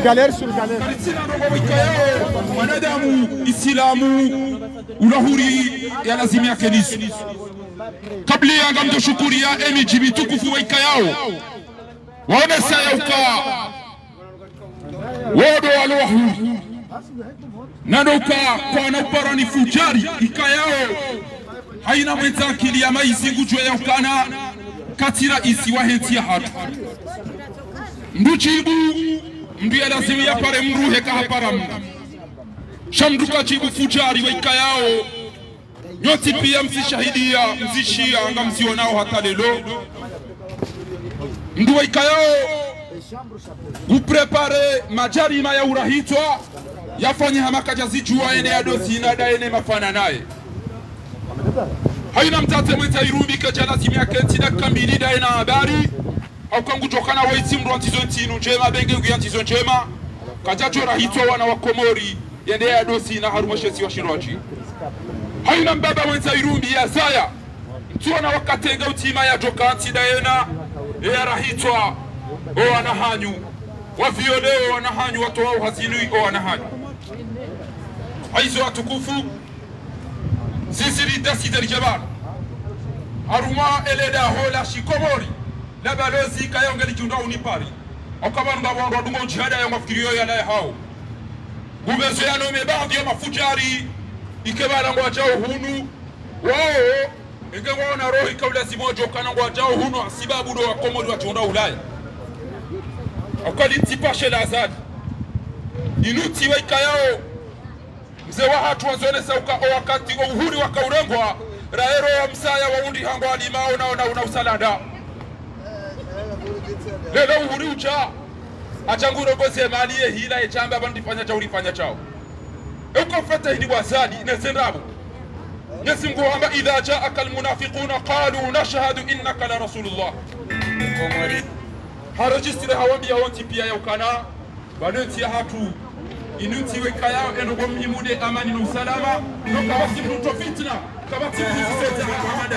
galère sur galère. Wanadamu Islamu ulahuri ya lazima yake nisu kabla ya ngamdo shukuria miji mitukufu waika yao waone sayauka wodo walahuri nadoka kwa naparani fujari ikayao haina mwenzakili ya maizingu jwe ya ukana katira isi wahenti ya hatu mduchibu mbiya lazima ya pare mruhe kahapara mna shamduka chibu fujari waika yao nyoti pia mzishahidia mzishia anga mzionao hata lelo mdu waika yao uprepare majarima ya urahitwa yafanye hamaka zijua ene ya dosi na daene mafana naye haina mtate mweta irumbi kajana timia kenti na kambili daena habari au kangu jokana waiti mru antizo ntinu njema benge ugi antizo njema kajajo rahitwa wana wakomori yende ya dosi na harumashesi wa shiroji haina mbaba mweta irumbi ya zaya mtuwa na wakatenga utima ya joka anti daena ya rahitwa o wanahanyu wavioleo wanahanyu watu wao hazinui o wanahanyu aizo watukufu sisi lidasi jabal haruma eleda hola shikomori la balozi kayongeli junda unipari okabanu ngabo rodungo jihada ya mafikirio ya nae hao gubezo ya nome baadhi ya mafujari ikebala ngwa chao hunu wao ingewa na roho ikawla simojo kana ngwa chao hunu sababu do wakomori wa junda ulaya akali tipashe la azadi inuti waika yao mzee wa hatu wazone sauka o wakati wa uhuri wakaurengwa raero wa msaya wa undi hango alimao na usalanda lelo uhuri ucha achanguro gose maliye hila echamba bandifanya cha ulifanya chao uko fata hili wazadi nezendabu Yesu Mungu hamba idha jaaka almunafiquna qalu nashhadu innaka la rasulullah harajistire hawambia wonti pia ya ukana banoti ya hatu inuti weka yao endo mhimude amani na usalama noka wasi mruto fitna kama timu sita Muhammad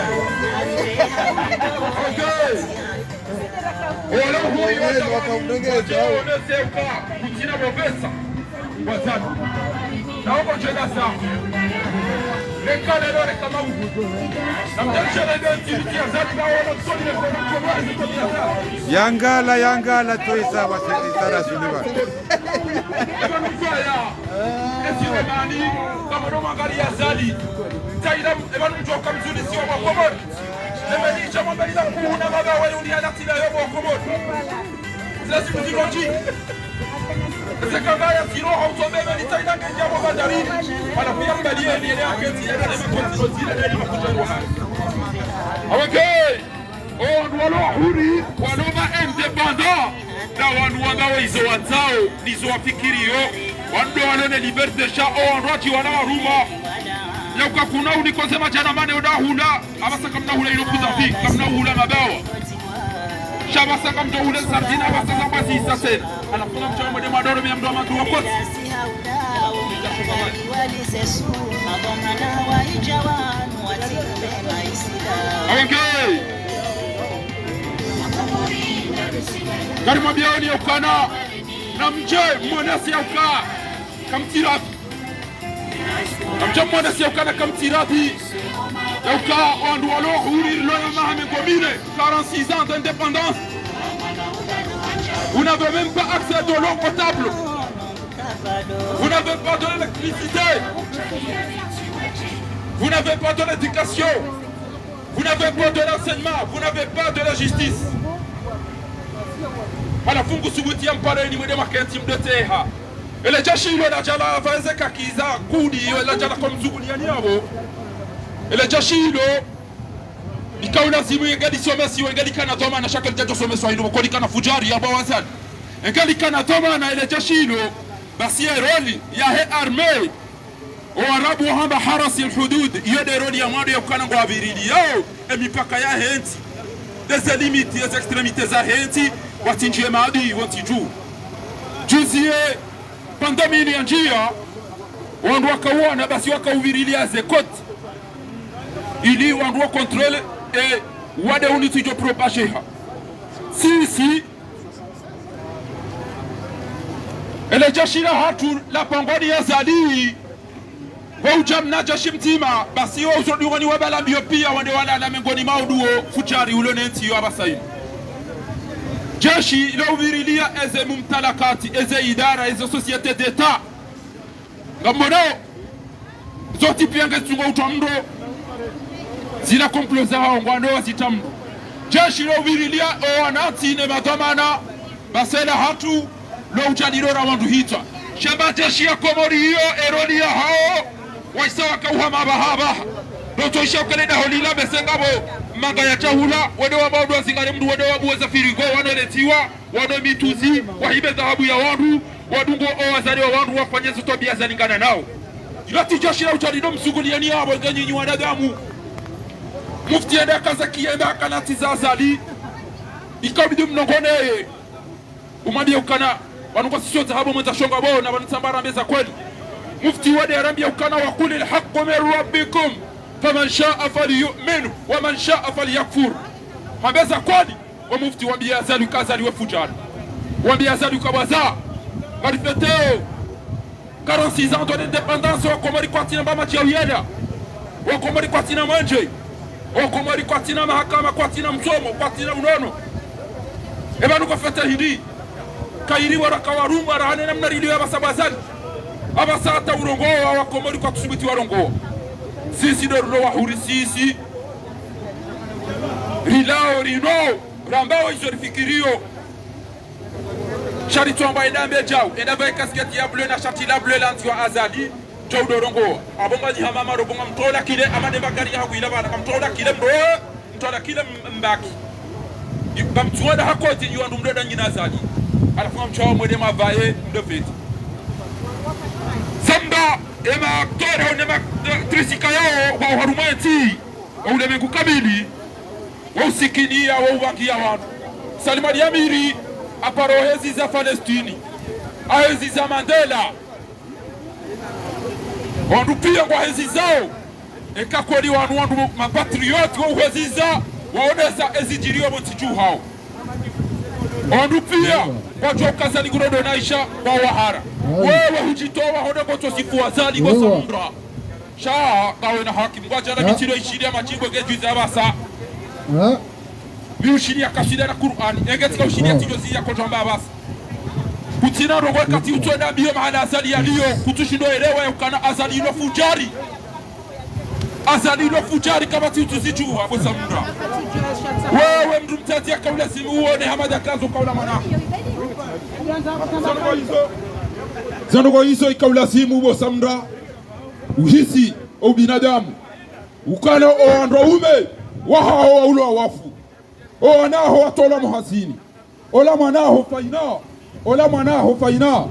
okay wala huyo wakaundengeza hao wanaseuka kutina bovesa wazadi naomba jenda sawa lekale lore kama huko namjashana ndio timu ya zadi na wana kusoni kwa Yangala toisa wasitara suliwa Esiwe mani kama ndo mangali ya zali taida ebanu mjoka mzuri siwa wakomori ebeni chama mbali la kuhuna maga wale ulia natila yobo wakomori zilasi mziroji zekangaya siroha utobebe ni taida ngenja wa bandari wanapia mbali ya niele aketi ya nene makonti zile nene makuja ruhani awake walo huri waloma independant na wanu wangawa izo wazao nizo wafikirio wando walone liberte sha o andwati wana waruma ya ukakuna unikosema jana mane udahula abasa kamna hula ilokuza fi kamna hula mabawa shabasa kamna hula sardina abasa zambasi isasena anafuna mchawa mwede madoro miya mdo amatu wakoti awake gari mabioni ya ukana na mje mwanasi ya uka kamtirathi na mje mwanasi ya ukana kamtirathi ya uka wandu walo huri loya mahame gomine 46 ans d'indépendance. Vous n'avez même pas accès de l'eau potable, vous n'avez pas de l'électricité, vous n'avez pas de l'éducation, vous n'avez pas de l'enseignement, vous n'avez pas de la justice. Hala fungu subuti ya mpare ni mwede makenti mdoteha ele jashi ilo na jala vaeze kakiza kudi ele jala kwa mzuguli ya niyawo ele jashi ilo ikauna zimu yengali somesi wengali kana thoma na shaka jajo somesi wa ilo mkodi kana fujari ya bawazani yengali kana thoma na ele jashi ilo basi ya roli ya he arme o arabu hamba harasi al-hudud yode roli ya mwado ya kukana ngwa virili yao mipaka ya henti des limites des extrémités za henti watinjie maadui wantiju juzie pandamini ya njia wandu wakauana basi wakauvirilia zekoti ili wandu wa kontrole e wade unitijo propasheha sisi ele jeshi la hatu la pangoni ya zali wa ujamna jeshi mtima basi wa uzodungoni wa balambio pia wande walala mengoni mauduo fujari ulonenti yo abasayi jeshi ilo uvirilia eze mumtalakati eze idara eze societe d'etat ngamono zoti piange tungo utamdo zina komploza hao ngwano wazitamdo jeshi ilo uvirilia o anati ne madhamana basela hatu lo ujadilora wandu hita shamba jeshi ya Komori hiyo erodia hao waisawa kauhama bahaba doto isha ukalenda holila besengabo manga ya chahula wade wa maudu wa zingare mdu wade wa buweza firigo waneletiwa wade mituzi wahibe dhahabu ya wandu wadungo o wazari wa wandu wafanye zutobia za lingana nao ilati jeshi la ujadilo msuguliani hao ngenyi wanadamu mufti enda kaza kienda kanati za azali ikabidi mnongone umambia ukana wanuko sisio dhahabu mweza shonga bao na wanutambara mbeza kweli mufti wade arambia ukana wakuli alhaqu min rabbikum faman shaa falyu'min wa man shaa falyakfur mabeza kweli wa mufti wambia azali kazali wefujana wambia azali kabaza marifeteo 46 ans d'indépendance wa Komori kwatina mbama chiawiyeda wa Komori kwatina manje wa Komori kwatina mahakama kwatina msomo kwatina unono ebanu kwa fete hindi kairi waraka warumba rahane namna rilio ya basabazali abasata urongoa wa Komori kwa tusubiti warongoa sisi dorulo wahuri sisi rilao rino rambao izorifikirio Charito amba edambe jau edambe kasketi ya bleu na shati la bleu lanti wa azali jau dorongoa abonga jihamama robonga mtola kile amade bagari ya huila bana mtola kile mtola kile mbaki bamtuoda hakoti yuandu mdoda nyina azali alafunga mchawa mwede mavaye mdofeti Samba ema aktora unema trisika yao wa uharumati wa ulemengu kamili wa usikinia wa uwakia watu Salimadi Amiri aparo hezi za Palestini ahezi za Mandela wandu pia kwa hezi zao eka kweli wandu mapatrioti wa uheziza waoneza ezijirio mtiju hao wandu pia watu ukazani kurodo naisha wa wahara wewe hujitoa hoda kwa tosifu wazali kwa samra shaa kawe na haki mwaja na mitiro ishiri ya majimbo gejuiza abasa miushiri ya kasida na Qur'ani engetika ushiri ya tijozi ya kotamba abasa kutina rogo kati utuenda biyo mahala azali ya liyo kutushindo elewa ya ukana azali ilo fujari kama tiutuzijuwa kwa samra wewe mdu mtati ya kaula simu uone hamada kazo kaula mana Zanoko hizo ikaula simu ubo samra uhisi o binadamu ukana o androume wahao wa ulo wafu o anaho watola muhazini ola mwanaho faina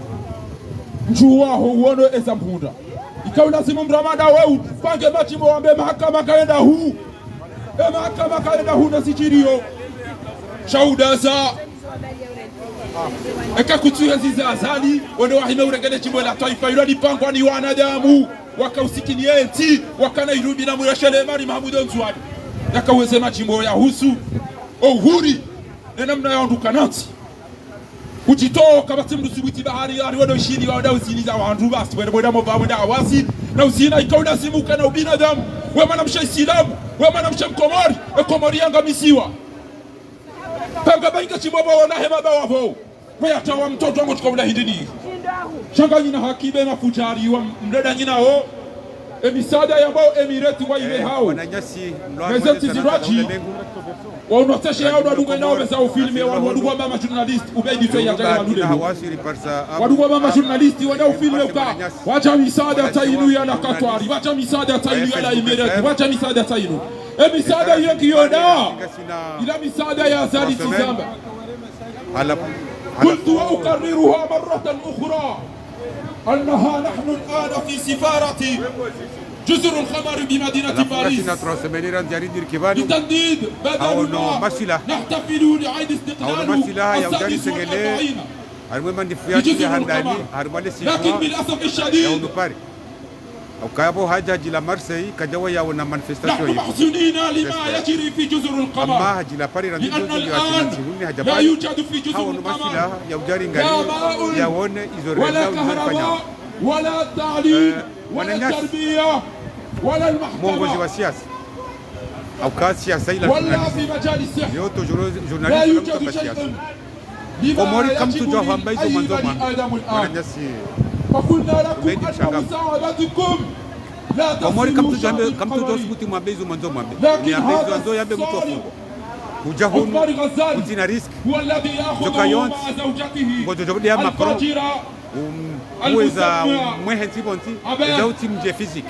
njuwaho uono eza mpunda ikaula simu mramada weu pange machimo wambe mahakama kaenda huu mahakama kaenda huu na sijirio shauda za eka kutuya ziza azali wende wahime urengene chimbo la taifa ilo nipangwa ni wanadamu wakausikini enti wakana irubi na murashele mari Mahamudu Nzuwadi yakaweze machimbo ya husu uhuri nenamna ya onduka nati kujitoka basi mdusubuti bahari ya riwado shiri wa wadau ziliza wa handu basi wende mova wende awasi na usina ikauna simuka na ubinadamu wema na msha Islamu wema na msha Mkomori Komori yanga misiwa panga bainga chimbobo wana hema bawa vo weya tawa mtoto wangu tukaula hidini shanga nyina hakibe mafujari wa mdada nyina ho emisada ya mbao emireti wa ibe hao mezeti ziraji wa unoteshe yao wadunga inao besa ufilme wadunga wa mama journalist ubeidi tuwe ya jaya wadude wadunga wa mama journalist wadau ufilme uka wacha misada tainu ya na katwari wacha misada tainu ya la emireti wacha misada tainu emisada yonki yoda ila misada ya azali tizamba قلت وأكررها مرة أخرى أنها نحن الآن في سفارة جزر الخمر بمدينة باريس لتنديد بدلنا نحتفل لعيد استقلال السادس والأربعين بجزر الخمر لكن بالأسف الشديد ukayabo haja jila Marseille kajawa yaona manifestation نحن محزونين لما يجري في جزر amma القمر hajila pari na لأن ndio الآن huni لا hajapari يوجد في جزر hao القمر ya ujari لا ngali ماء yaone izo ولا renda uzifanya كهرباء ولا التعليم ولا wananyasi. التربية ولا mwongozi wa المحكمة siasa au kasi ya saila ولا في مجال الصحة yoto لا journalist يوجد kutoka siasa شيء لما komori kam tu يجب jo hamba hizo لأي manzo بني mambe آدم الآن wananyasi فقلنا لكم Umendi أن mshangavu. مساعدتكم لا komori kam tu تصلوا شعب jambe kam tu jo القمر sibuti mambe hizo manzo mambe لكن ni ambe hizo هذا manzo yambe mtu الصالح afungo kuja hunu عثمان غزال kutina risk هو الذي يأخذه Jokayons. مع زوجته ngojo jo dia Macron الفاجرة uweza mwehe ntibonti za uti mje physique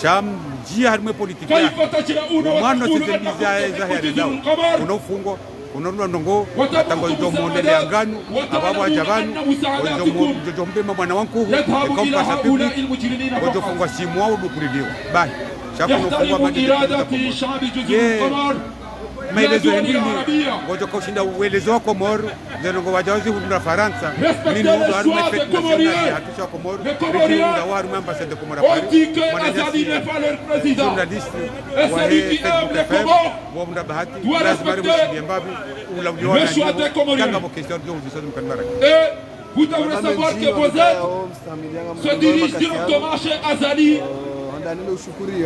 sham jia harmwe politique ya كيف تجرؤون mwana وتقولون tete أنكم biza za تحبون ya جزر ndao القمر unofungo unonwa ndongo وتبقوا tango ndo monde مساعدات anganu ababo وتعلمون ajabanu أن مساعداتكم jo mbe mwana wangu يذهب إلى kompasa هؤلاء public المجرمين ngojo فقط fungwa simu au dukuliwa bai shapo nofungwa يحترم madi إرادة شعب جزر Yeah. القمر maelezo يا ya دول nini العربية ngojo kushinda uelezo wa Komoro zenongo wajawazi hudura Faransa Respectez nini les ndo harumwe choix fete des Comoriens. nationale hatusha Komoro Les Comoriens ndio harumwe ambassade de Komoro On dit que Mwananyasi, Azali n'est pas leur président. journaliste Et celui qui aime les Comores wa mda bahati doit lazima respecter rimu mbabi ula le choix des Comoriens. kanga bo question de uziso mkanbara Et vous devrez savoir que vos aides se dirigent directement chez Azali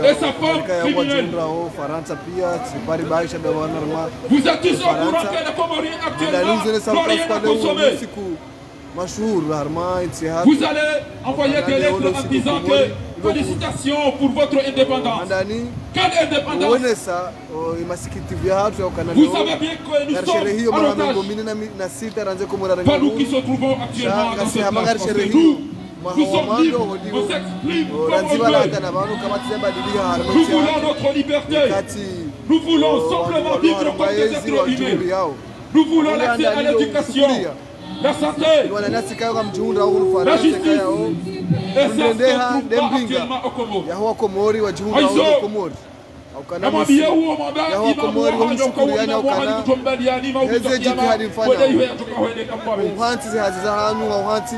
et sa femme criminelle. Faransa pia sipari baisha da wanarma Vous êtes tous au courant que les Comoriens actuellement n'ont rien à consommer. siku mashhur harma intihad Vous allez envoyer des lettres en disant que félicitations pour votre indépendance. ndani Quelle indépendance? uonesa imasikiti vya hatu ya ukana Vous savez bien que nous sherehe hiyo sommes en mara otage. 2006 ranze kumura Pas nous qui se trouvons actuellement dans cette place. Parce que nous sommes libres, on s'exprime comme on veut. Nous voulons notre liberté. Nous voulons simplement vivre comme des êtres humains. Nous voulons l'accès à l'éducation, la santé. wananasikayoka mjihunda au La Faransa justice. kayao Et ça se Ndendeha trouve pas Dembinga actuellement au Comore. yaho komori wajihunda Aizo. au komori aukana Namwambia huo mwamba Yaho iba Komori muha nyoka wamshukuriana wuna muha ukana. nikutombaliani maukuto Heze kiyama. jitihadi mfanya. Wode iwe yatoka wende kampawe. uhanti zihaziza hanu auhanti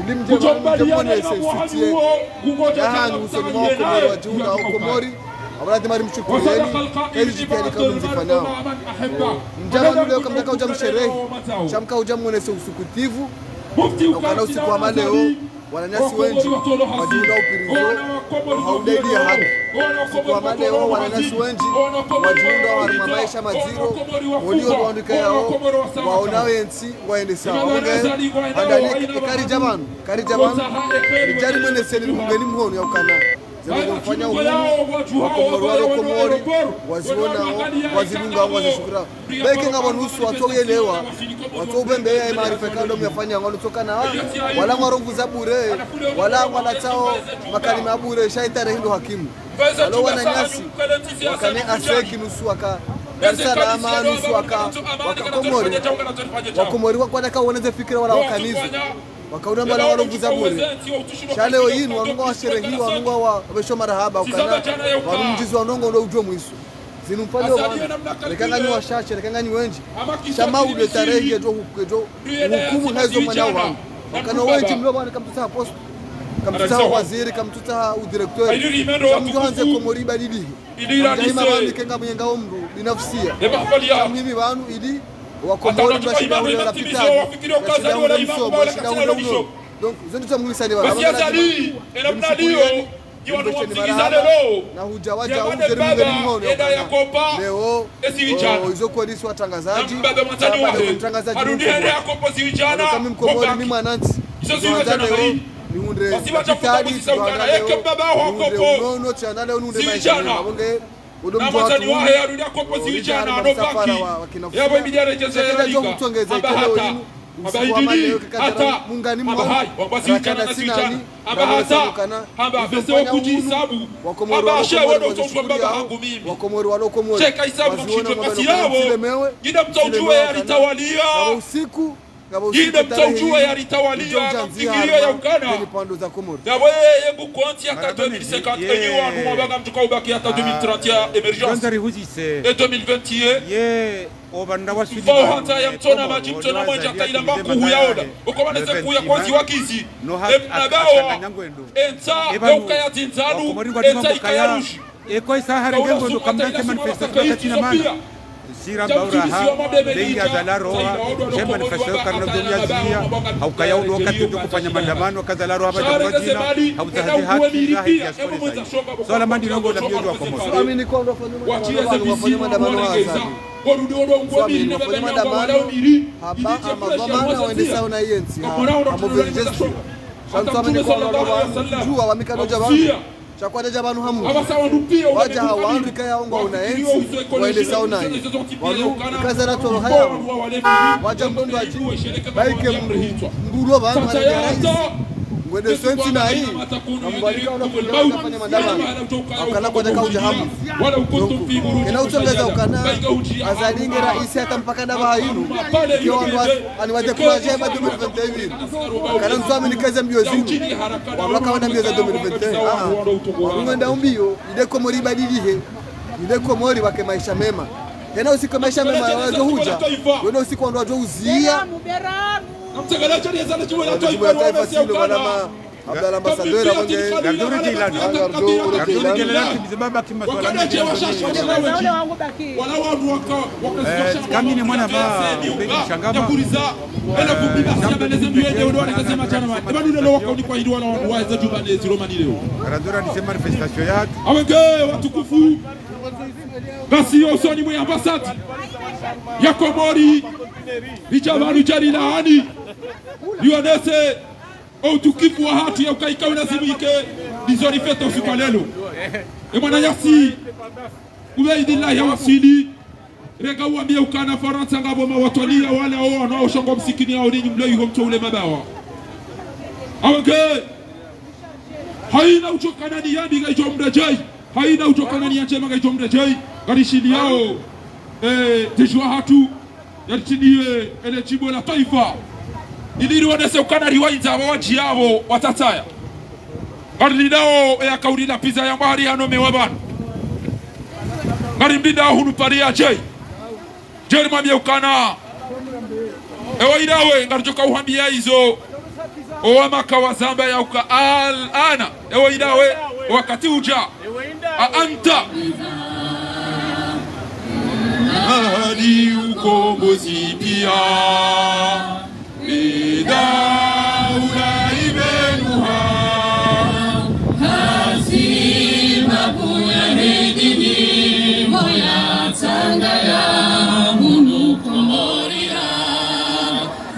ilimje Kutombaliana mjemone ima muha sesutie nuo. Kungoja yahantu tano usoni mtaka mwa yena. komori wajihunda au komori abulati mari mshukurieni وصدق القائل hezi jitihadi kama المرء mzifanao مع من أحبه. mjama nule kamtaka uja msherehi ومتعه. shamka uja mwonese usukutivu Mufti ukana usiku wa maleo wananyasi wengi wajiunda upirizo haudaidia haki usiku wa maleo wananyasi wengi wajiunda warima maisha maziro walio rwandika yao waona wensi waende sawa wange andani kari jamanu ijari mwene seni mungeni mhono ya ukana zero kufanya uhuru wakomori walo komori wazionao wazilunga wazishukura beke ngabo nusu watoyelewa watobembe ya maarifa kando myafanya ngalo tokana wala ngwarongu za bure wala wala tao makalima bure shaitare hindo hakimu walo wananyasi wakane aseki nusu waka Dar es Salaam nusu waka komori wakomori wakwana ka waneze fikira wala wakanizo wakaona bala warongu za bure shaleo yinu wanunga wa sherehi wanunga wa besho marahaba ukana wanumjizi wanongo ndo ujwe mwisu zinumfalio wana lekanganyi wa shashe lekanganyi wenji shama ude tarehe yejo hukumu hazo mwana wangu wakana wenji mlo bwana kamtuta post kamtuta waziri kamtuta udirektori kamjo hanze komori badidi ngahima bandi kenga mwenga omru binafsia mimi banu idi wakomori bashida ule la pitani bashida ule msomo bashida ule uno donc zendo tamulisani baba Azali enamna dio jiwanuwafikiza lelo na hujawaja ujeri mungeni mhono leo hizo polisi watangazaji mbebe mwatani wahe mtangazaji arudihene yako pozi wijana kama mkomori ni mwananchi Izo ziwe tena leo ni hunde vitali unono chana leo nunde maisha wabonge na mwatani wahe arudia kwa pozi wijana anobaki yabo imidiyare jeze ya liga abahata abahidiri hata abahai wabasi wijana na siwijana abahata abafese wakuji isabu abashe wano utongwa mbaba hangu mimi wakomori walo komori cheka isabu mkitwe kasi yao gida mtaujue yalitawalia usiku gida mtaujue yalitawalia mafikirio ya ukana yabo yengu konti ya 2050 enyi wanu mwabaga mtuka ubaki hata 2030 ya emergence et 2021 obanda wasudi bao hata ya mtona maji mtona mwenja kaila mbaku huyaoda ukomaneza kuya kwanzi wakizi emnabao enta ukaya tinzanu enta ikayarushi eko isahara ngengo ndo kamdante manifestation katina mana sira bauraha benga zalaroha je manifestation karna dunia zia au kaya uno wakati kufanya maandamano kazalaroha baada jina au tahadi haki ya swala mandi nongo na biojo wa komodo mimi niko ndo wafanya maandamano hasa wafanya maandamano hapa amagoma waende sauna yensi amoverjesho shantu niko ndo jua wamikanoja wangu chakwata jabanu hamu waja hawaandika yaongo unaenzi waende sauna hii walu kazana toro haya waja mbondo aji baike mbulo banu hali ya raisi wende swensi na hii ambalika unafanya mandamano wakana kwa jaka ujahamu kena utongeza ukana azalinge raisi hata mpaka daba hainu kiwa aniwaje kulaje ba 2021 kana mtuami nikeze mbio zinu waka wana mbio za 2021 wangenda umbio ide komori badilihe ide komori wake maisha mema tena usiku maisha mema wazo huja wende usiku ndo wazo uzia namtegalacho ni zana chimwe la taifa silo wanama Abdalla ambassadeur amonge Garduri Jilani Garduri Jilani bizibaba kimaswala wala watu waka kami ni mwana ba mbegi shangama yakuriza ela kubiba siabeneze ndiende ndo nikasema chana ma bado ndio wako ni kwa hidi wala waweza jubane Romani leo Garduri alisema manifestation yake awenge watukufu basi usoni mwe ambassadeur ya Komori Ijabaru Jarilani Lionese utukifu wa hatu ya ukaika unazimike bizori feta usiku leo mwana yasi ubaidillah ya wasili rega uambie ukana Faransa ngabo mawatwalia wale hao wanaoshonga msikini hao ninyi mlio yuko mto ule mabawa awenge haina uchokana ni yandi gaijo mrejai haina uchokana ni yanjema gaijo mrejai garishini yao tejwa hatu yatiniwe ele chibo la taifa iliri wadese ukana riwainza wawaji yao watataya ngari nao ya kauri na pizza ya mahari hano mewabana ngari mbinda hunu paria jay mwambie ukana ewa inawe ngari joka uhambia hizo owa maka wa zamba ya uka al-ana ewa inawe wakati uja anta hadi ukombozi pia Daula ibenuha Hasima buya hedini Moya tangaya Munu Komoria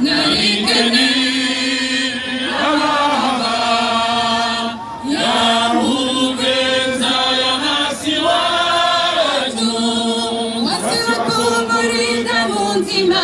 Naikeni Alahaba Ya Rubeza ya Nasiwa Wasiwa Komori da Muntima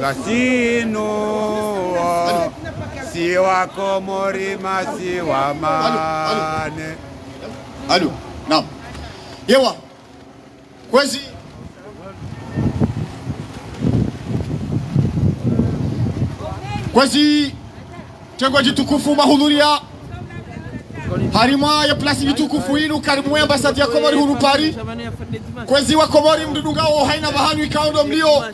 Kasino siwa Komori masiwa mane. Alo, naam. Yewa. Kwezi tengo jitukufu mahudhuria harima ya plasi vitukufu inu karimu ambasadi ya Komori huru Paris kwezi wa Komori mdudungao haina bahanu ikaondo mlio.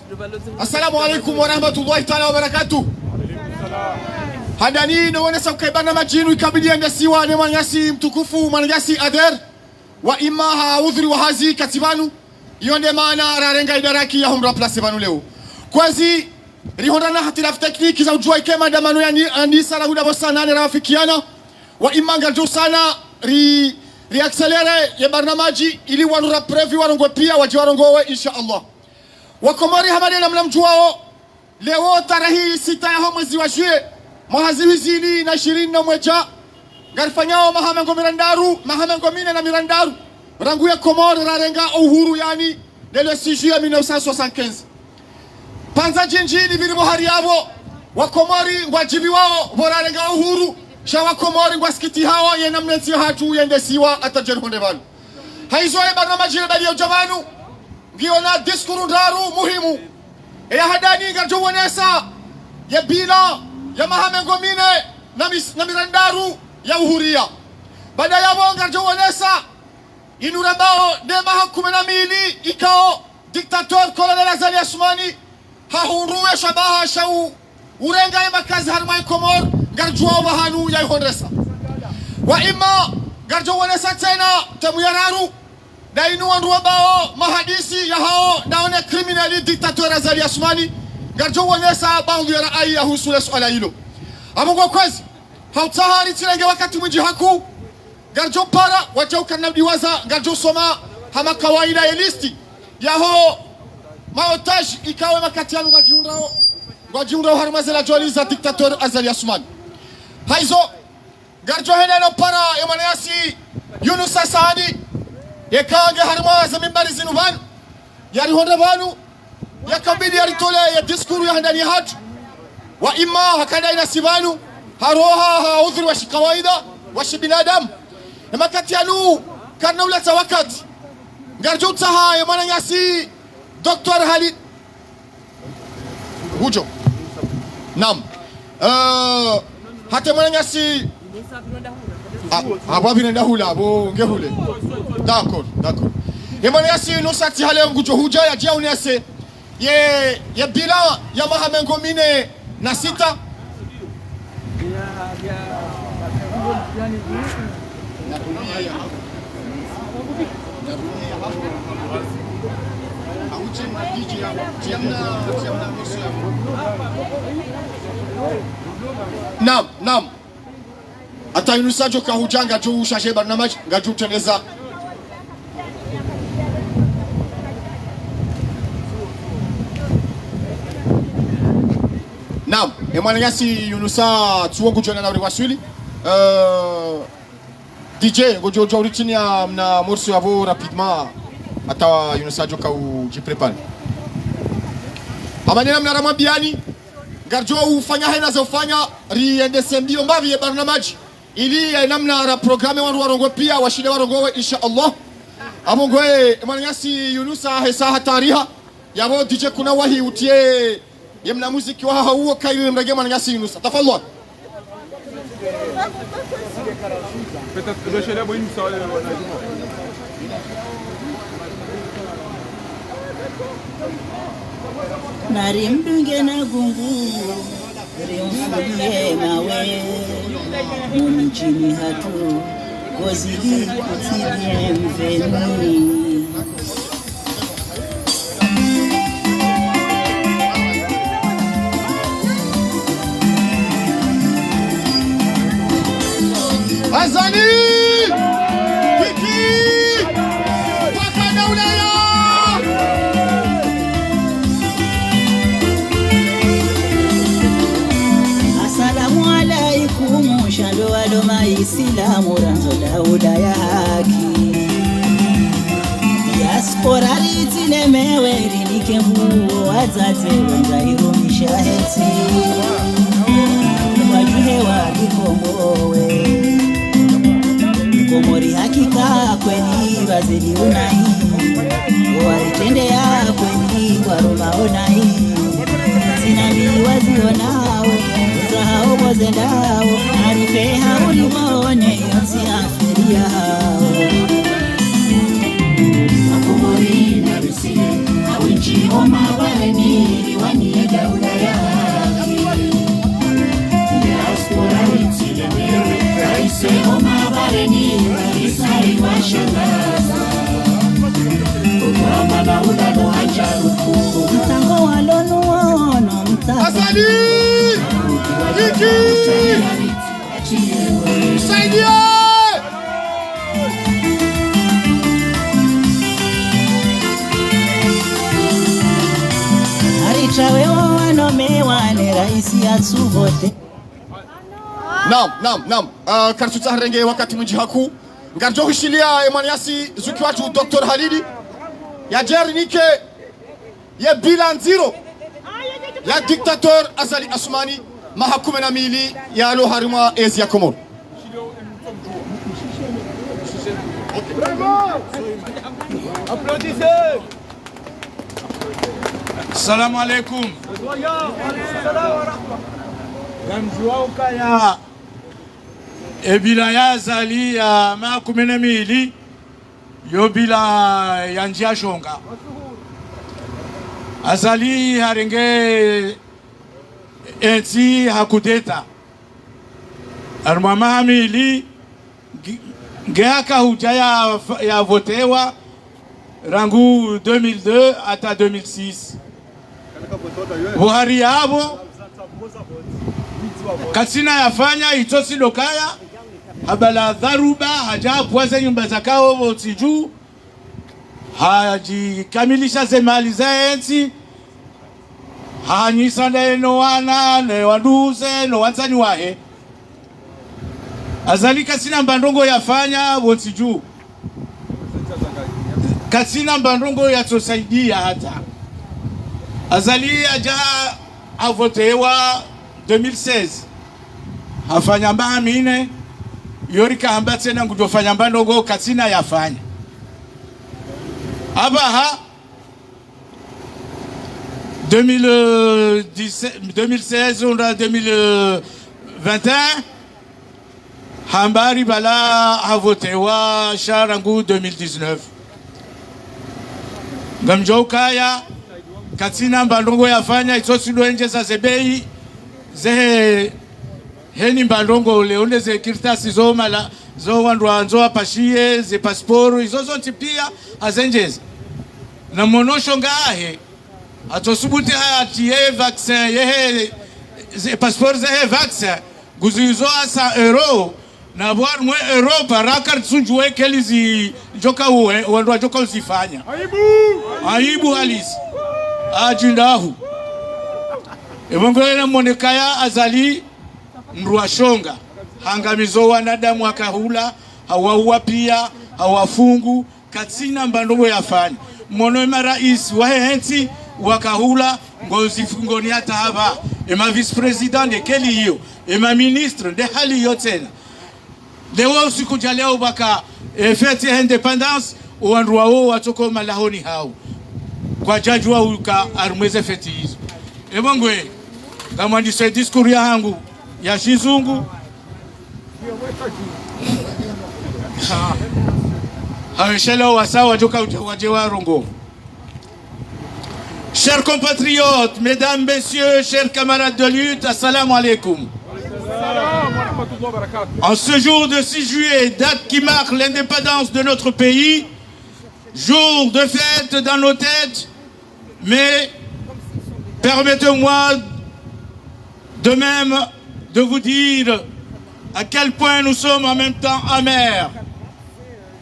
Assalamu alaikum wa rahmatullahi ta'ala wa barakatuh. Hadani no wana saukaibana majinu ikabidi andasiwa ne Manyasi mtukufu Manyasi Ader wa ima haudhuri wa hazi katibanu yonde maana rarenga idaraki ya humra plasi banu leo kwezi rihondana hatilaf tekniki za ujua ikema damanu ya andisa la huda bosana ne rafikiana wa imanga juu sana reaccelere ya barnamaji ili wanura previ warongwe pia wajiwarongowe insha Allah. Wakomori hamade na mnamjuao leo tarehe 6 ya mwezi wa Juillet mwezi na 21 garfanyao mahamengo mirandaru mahamengo mine na mirandaru rangu ya Komori rarenga uhuru yani le 6 juillet 1975 panza jinjini vili mohari yabo Wakomori wajibi wao borarenga uhuru shawa Komori ngwasikiti hawa yena mnensi hatu yende siwa atajerhonde banu haizo ya barnamaji bali ya jamanu ngiona diskuru ndaru muhimu ya hadani ngarjowanesa ya bila ya mahamengo mine na mirandaru ya uhuria baada ya bonga ngarjowanesa inurambao de mahakume na mili ikao diktator Colonel Azali Asmani hahunruwe shabaha shau urenga ya makazi harmai Komor garjuwa bahanu ya ihondresa wa ima garjowanesa tena temuyararu na inu andruwabao mahadisi ya hao naone kriminali diktator Azali Asmani garjowanesa baadhi ya rai ya husule suala hilo amungo kwezi hautahari tirenge wakati mwinji haku garjo para wachauka na diwaza garjo soma hama kawaida ya listi yaho maotaji ikawe makatianu wajiundrao harumazela joliza diktator Azali Asmani haizo garjo heneno para ya Manyasi Yunus Asani yekaange harumaza mimbari zinu banu yari honda banu yakabidi yaritole ya diskuru ya handani hatu wa ima hakada ina sibanu haroha haudhuri wa shikawaida wa shibinadamu na makati yanu karna uleta wakati ngarjo utaha ya Manyasi Dr. Halid Hujo nam hata Manyasi ababi nenda hula bo ngehule d'accord ya Manyasi nusati hale ngujo huja ya jia unese ye bila ya mahamengo mine na 6 Nam ata yunusajo kahujanga juu ushashe barnamaji ngaju teneza nam Manyasi Yunusa tuongo jona na wasuli DJ ngojo jawritini na morceau yavo rapidement atawa Yunusajo ka ujiprepare amanena mnarama biani garjo ufanya hena za ufanya riendese mbio mbavi ya barnamaji ili namna ra programe warongo pia washinde warongowe insha Allah amongwe Manyasi Yunusa hesa hatariha yavo DJ kuna wahi utie yemna muziki wa huo kaili mrege Manyasi Yunusa tafadhali narimdunge na gungu rimfulie mawe munchini hatu kozili kutilie mveni Azani Kiki Wakanda Ulaya Assalamu alaikum shalo aloma isilamu ranzo la Ulaya haki diaspora litilemewe rilike huo wazaze wenzairo mishaheti wajuhe walikombowe Komori hakika kweni wazili unai waritende ya kweni waruma unai sinami wazionao hao bozendao arife hao libone yonsi aferi yao Wakomori na Rusi awinchi homa barani liwani ya daula yaki Diaspora witile mewe raise homa barani raisai washangaza Mama na udano hajaruku Mtango walonu ono mtango Azali! Iki! Saidia! Arichawe wanome wane raisi atsuvote Naam. Kartuta harenge wakati mwingi haku Ngarjo hishilia emaniasi zuki watu Dr. Halidi ya jeri nike ya bilan zero ya diktator Azali Assoumani mahakume na mili ya alo harima ezi ya Komoro. Applaudissez. Salam alaikum. Gamjua ukaya ebila ya Azali ya mahakume na mili yobila ya njia shonga Azali harenge enti hakudeta armama hamili geaka huja ya votewa rangu 2002 hata 2006 Buhari yabo katina yafanya itosi lokaya habala dharuba hajapwaza nyumba zakao votiju hajikamilisha zemali za enti hanyisa no wana ne waduze no wanzani wahe Azali katina mbandongo yafanya votiju katina mbandongo yatosaidia hata Azali aja avotewa 2016 hafanya mine yorika hamba tena ngudofanya mbandongo katina yafanya abaha 2016 on a 2021 hambari bala avotewa sharangu 2019 ngamjokaya katina mbandongo yafanya itosido nje za zebei ze heni mbandongo leone ze kirtasi zo mala zo wandwa nzo apashie ze passport izo zonti pia azenjeza na monosho ngahe atosubuti hati ye vaccin ye ze passport ze vaccin guzizo asa euro na bwar mwe euro baraka tsunjwe kelizi joka uwe wandwa joka usifanya aibu halisi ajindahu ebongolena monekaya Azali Mruashonga hangamizo wanadamu akahula hawaua pia hawafungu katina mbandongo yafanya mono marais wahenti wakahula ngozi fungoni hata haba ema vice president de keli hiyo ema ministre de hali yotena leo siku jaleo baka fete independence uandwa wao watoko malahoni hao kwa jaji wa uka arumeze feti hizo ebongwe kama ndise diskuru yangu ya shizungu Chers compatriotes, mesdames, messieurs, chers camarades de lutte, assalamu alaikum. En ce jour de 6 juillet, date qui marque l'indépendance de notre pays, jour de fête dans nos têtes, mais permettez-moi de même de vous dire à quel point nous sommes en même temps amers.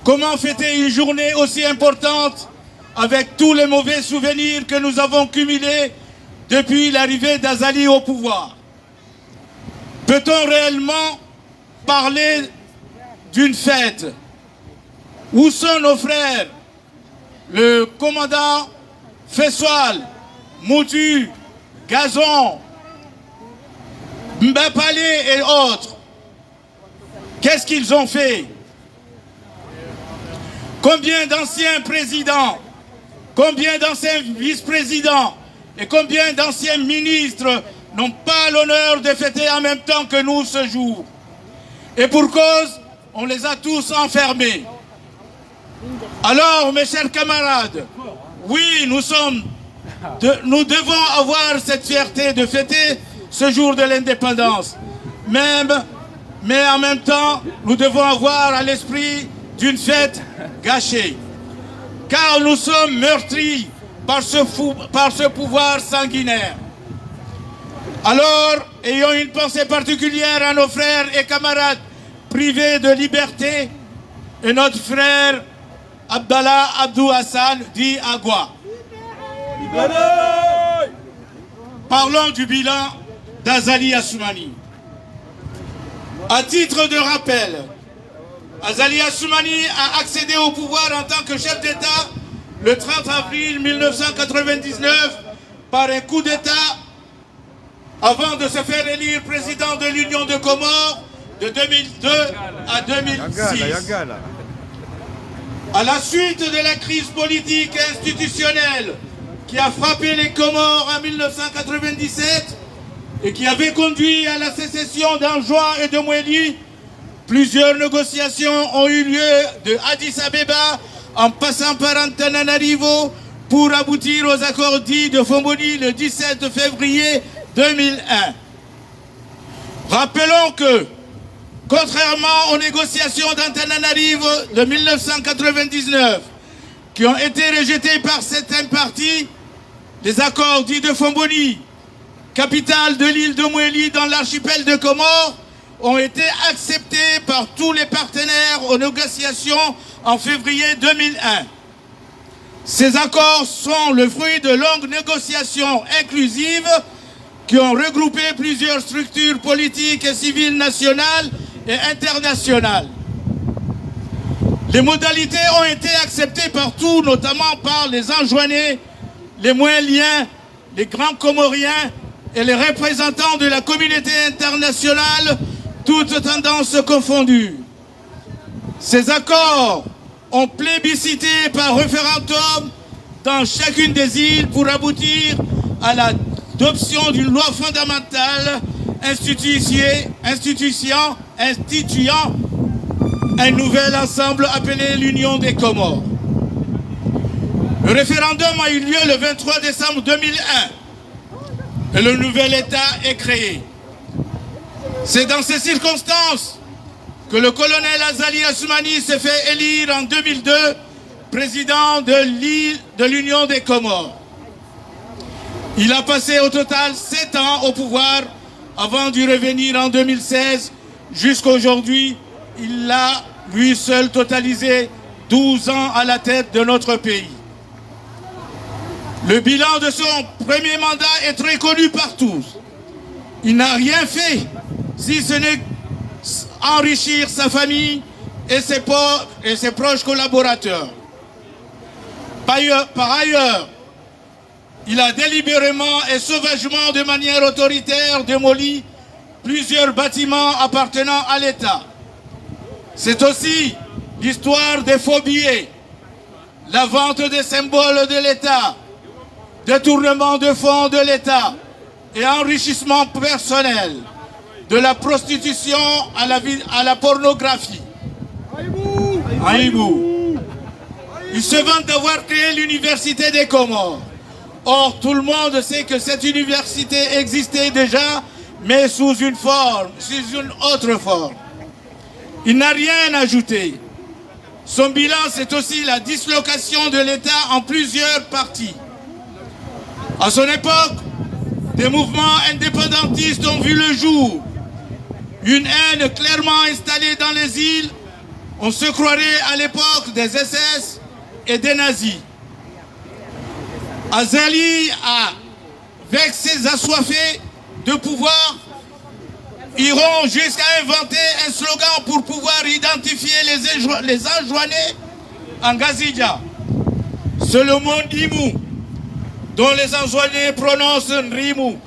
Comment fêter une journée aussi importante avec tous les mauvais souvenirs que nous avons cumulés depuis l'arrivée d'Azali au pouvoir? Peut-on réellement parler d'une fête? Où sont nos frères? Le commandant Fessoal, Moutu, Gazon, Mbapalé et autres. Qu'est-ce qu'ils ont fait? Combien d'anciens présidents, combien d'anciens vice-présidents et combien d'anciens ministres n'ont pas l'honneur de fêter en même temps que nous ce jour. Et pour cause, on les a tous enfermés. Alors, mes chers camarades, oui, nous devons avoir cette fierté de fêter ce jour de l'indépendance. Mais en même temps, nous devons avoir à l'esprit d'une fête gâchée. Car nous sommes meurtris par ce pouvoir sanguinaire. Alors, ayons une pensée particulière à nos frères et camarades privés de liberté et notre frère Abdallah Abdou Hassan dit Agua. Parlons du bilan d'Azali Assoumani. À titre de rappel, Azali Assoumani a accédé au pouvoir en tant que chef d'État le 30 avril 1999 par un coup d'État avant de se faire élire président de l'Union de Comores de 2002 à 2006. À la suite de la crise politique et institutionnelle qui a frappé les Comores en 1997 et qui avait conduit à la sécession d'Anjoua et de Mouéli, plusieurs négociations ont eu lieu de Addis Abeba en passant par Antananarivo pour aboutir aux accords dits de Fomboni le 17 février 2001. Rappelons que, contrairement aux négociations d'Antananarivo de 1999, qui ont été rejetées par certains partis, les accords dits de Fomboni, capitale de l'île de Mouéli dans l'archipel de Comores, ont été acceptés par tous les partenaires aux négociations en février 2001. Ces accords sont le fruit de longues négociations inclusives qui ont regroupé plusieurs structures politiques et civiles nationales et internationales. Les modalités ont été acceptées par tous, notamment par les Anjouanais, les Mouéliens, les Grands Comoriens et les représentants de la communauté internationale, toutes tendances confondues. Ces accords ont plébiscité par référendum dans chacune des îles pour aboutir à l'adoption d'une loi fondamentale instituant un nouvel ensemble appelé l'Union des Comores. Le référendum a eu lieu le 23 décembre 2001 et le nouvel État est créé. C'est dans ces circonstances que le colonel Azali Assoumani s'est fait élire en 2002 président de l'Union des Comores. Il a passé au total 7 ans au pouvoir avant d'y revenir en 2016. Jusqu'à aujourd'hui, il a lui seul totalisé 12 ans à la tête de notre pays. Le bilan de son premier mandat est très connu par tous. Il n'a rien fait, si ce n'est enrichir sa famille et ses proches collaborateurs. Par ailleurs, il a délibérément et sauvagement, de manière autoritaire, démoli plusieurs bâtiments appartenant à l'État. C'est aussi l'histoire des faux billets, la vente des symboles de l'État, détournement de fonds de l'État et enrichissement personnel, de la prostitution à la pornographie. Aïbou. Il se vante d'avoir créé l'université des Comores. Or, tout le monde sait que cette université existait déjà, mais sous une autre forme. Il n'a rien ajouté. Son bilan, c'est aussi la dislocation de l'État en plusieurs parties. À son époque, des mouvements indépendantistes ont vu le jour. Une haine clairement installée dans les îles. On se croirait à l'époque des SS et des nazis. Azali, avec ses assoiffés de pouvoir, iront jusqu'à inventer un slogan pour pouvoir identifier les Anjouanais en Gazidja. C'est le mot Ndimou, dont les Anjouanais prononcent Nrimou.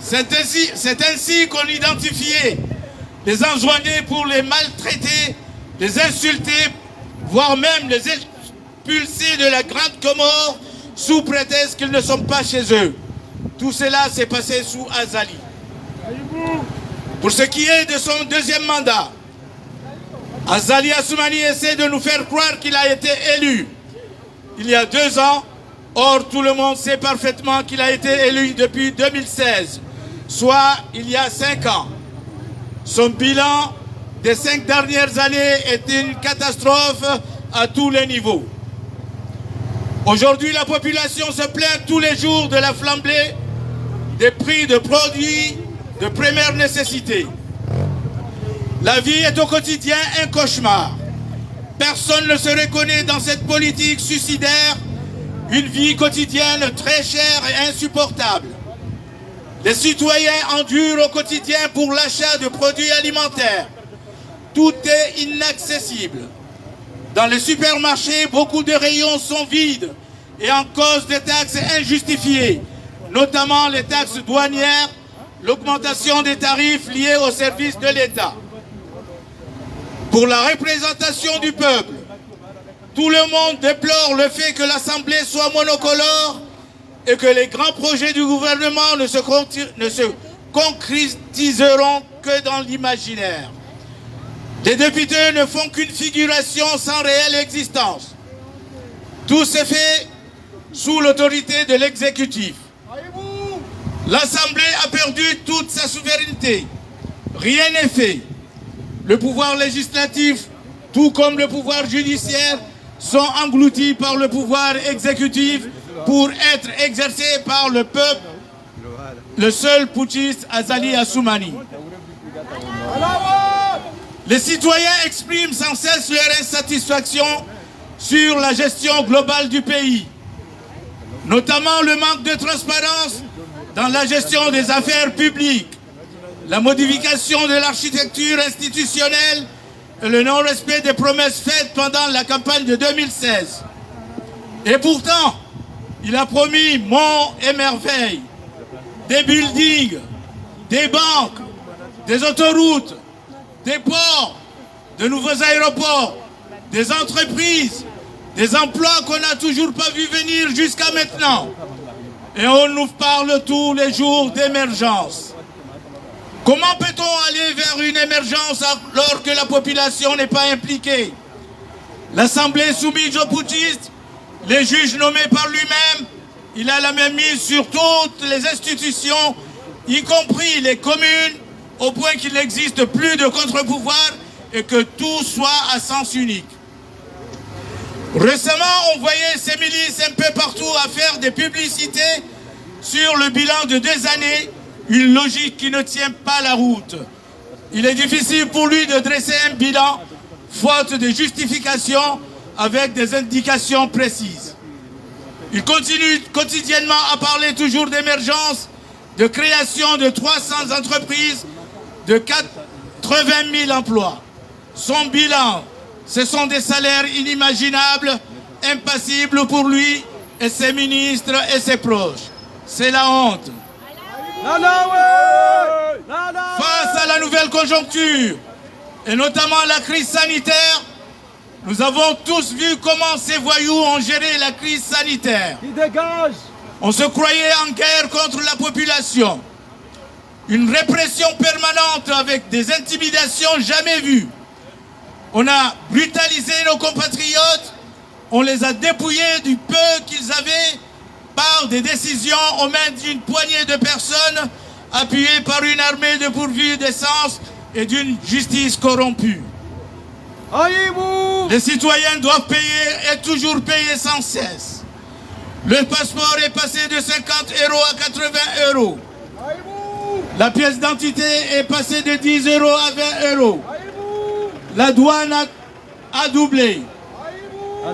C'est ainsi qu'on identifiait les Anjouanais pour les maltraiter, les insulter, voire même les expulser de la Grande Comore sous prétexte qu'ils ne sont pas chez eux. Tout cela s'est passé sous Azali. Pour ce qui est de son deuxième mandat, Azali Assoumani essaie de nous faire croire qu'il a été élu il y a 2 ans. Or, tout le monde sait parfaitement qu'il a été élu depuis 2016, soit il y a 5 ans. Son bilan des 5 dernières années est une catastrophe à tous les niveaux. Aujourd'hui, la population se plaint tous les jours de la flambée des prix de produits de première nécessité. La vie est au quotidien un cauchemar. Personne ne se reconnaît dans cette politique suicidaire, une vie quotidienne très chère et insupportable. Les citoyens endurent au quotidien pour l'achat de produits alimentaires. Tout est inaccessible. Dans les supermarchés, beaucoup de rayons sont vides et en cause des taxes injustifiées, notamment les taxes douanières, l'augmentation des tarifs liés aux services de l'État. Pour la représentation du peuple, tout le monde déplore le fait que l'Assemblée soit monocolore et que les grands projets du gouvernement ne se concrétiseront que dans l'imaginaire. Les députés ne font qu'une figuration sans réelle existence. Tout se fait sous l'autorité de l'exécutif. L'Assemblée a perdu toute sa souveraineté. Rien n'est fait. Le pouvoir législatif, tout comme le pouvoir judiciaire, sont engloutis par le pouvoir exécutif pour être exercés par le peuple, le seul putschiste Azali Assoumani. Les citoyens expriment sans cesse leur insatisfaction sur la gestion globale du pays, notamment le manque de transparence dans la gestion des affaires publiques, la modification de l'architecture institutionnelle et le non-respect des promesses faites pendant la campagne de 2016. Et pourtant, il a promis monts et merveilles, des buildings, des banques, des autoroutes, des ports, de nouveaux aéroports, des entreprises, des emplois qu'on n'a toujours pas vu venir jusqu'à maintenant. Et on nous parle tous les jours d'émergence. Comment peut-on aller vers une émergence alors que la population n'est pas impliquée? L'Assemblée soumise aux putschistes, les juges nommés par lui-même, il a la même mise sur toutes les institutions, y compris les communes, au point qu'il n'existe plus de contre-pouvoir et que tout soit à sens unique. Récemment, on voyait ces milices un peu partout à faire des publicités sur le bilan de 2 années, une logique qui ne tient pas la route. Il est difficile pour lui de dresser un bilan, faute de justification, avec des indications précises. Il continue quotidiennement à parler toujours d'émergence, de création de 300 entreprises, de 80 000 emplois. Son bilan, ce sont des salaires inimaginables, impassibles pour lui et ses ministres et ses proches. C'est la honte. Face à la nouvelle conjoncture, et notamment la crise sanitaire, nous avons tous vu comment ces voyous ont géré la crise sanitaire. On se croyait en guerre contre la population. Une répression permanente avec des intimidations jamais vues. On a brutalisé nos compatriotes, on les a dépouillés du peu qu'ils avaient par des décisions aux mains d'une poignée de personnes appuyées par une armée dépourvue d'essence et d'une justice corrompue. Les citoyens doivent payer et toujours payer sans cesse. Le passeport est passé de 50 € à 80 €. La pièce d'identité est passée de 10 € à 20 €. La douane a doublé.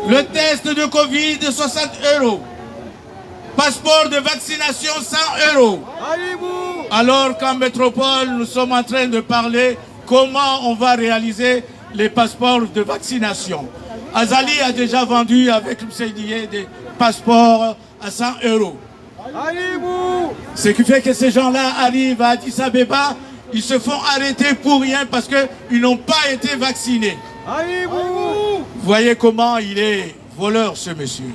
Le test de Covid, 60 €. Passeport de vaccination, 100 €. Alors qu'en métropole, nous sommes en train de parler comment on va réaliser les passeports de vaccination. Azali a déjà vendu avec Mseidié des passeports à 100 €. Ce qui fait que ces gens-là arrivent à Addis Abeba, ils se font arrêter pour rien parce qu'ils n'ont pas été vaccinés. Vous voyez comment il est voleur, ce monsieur.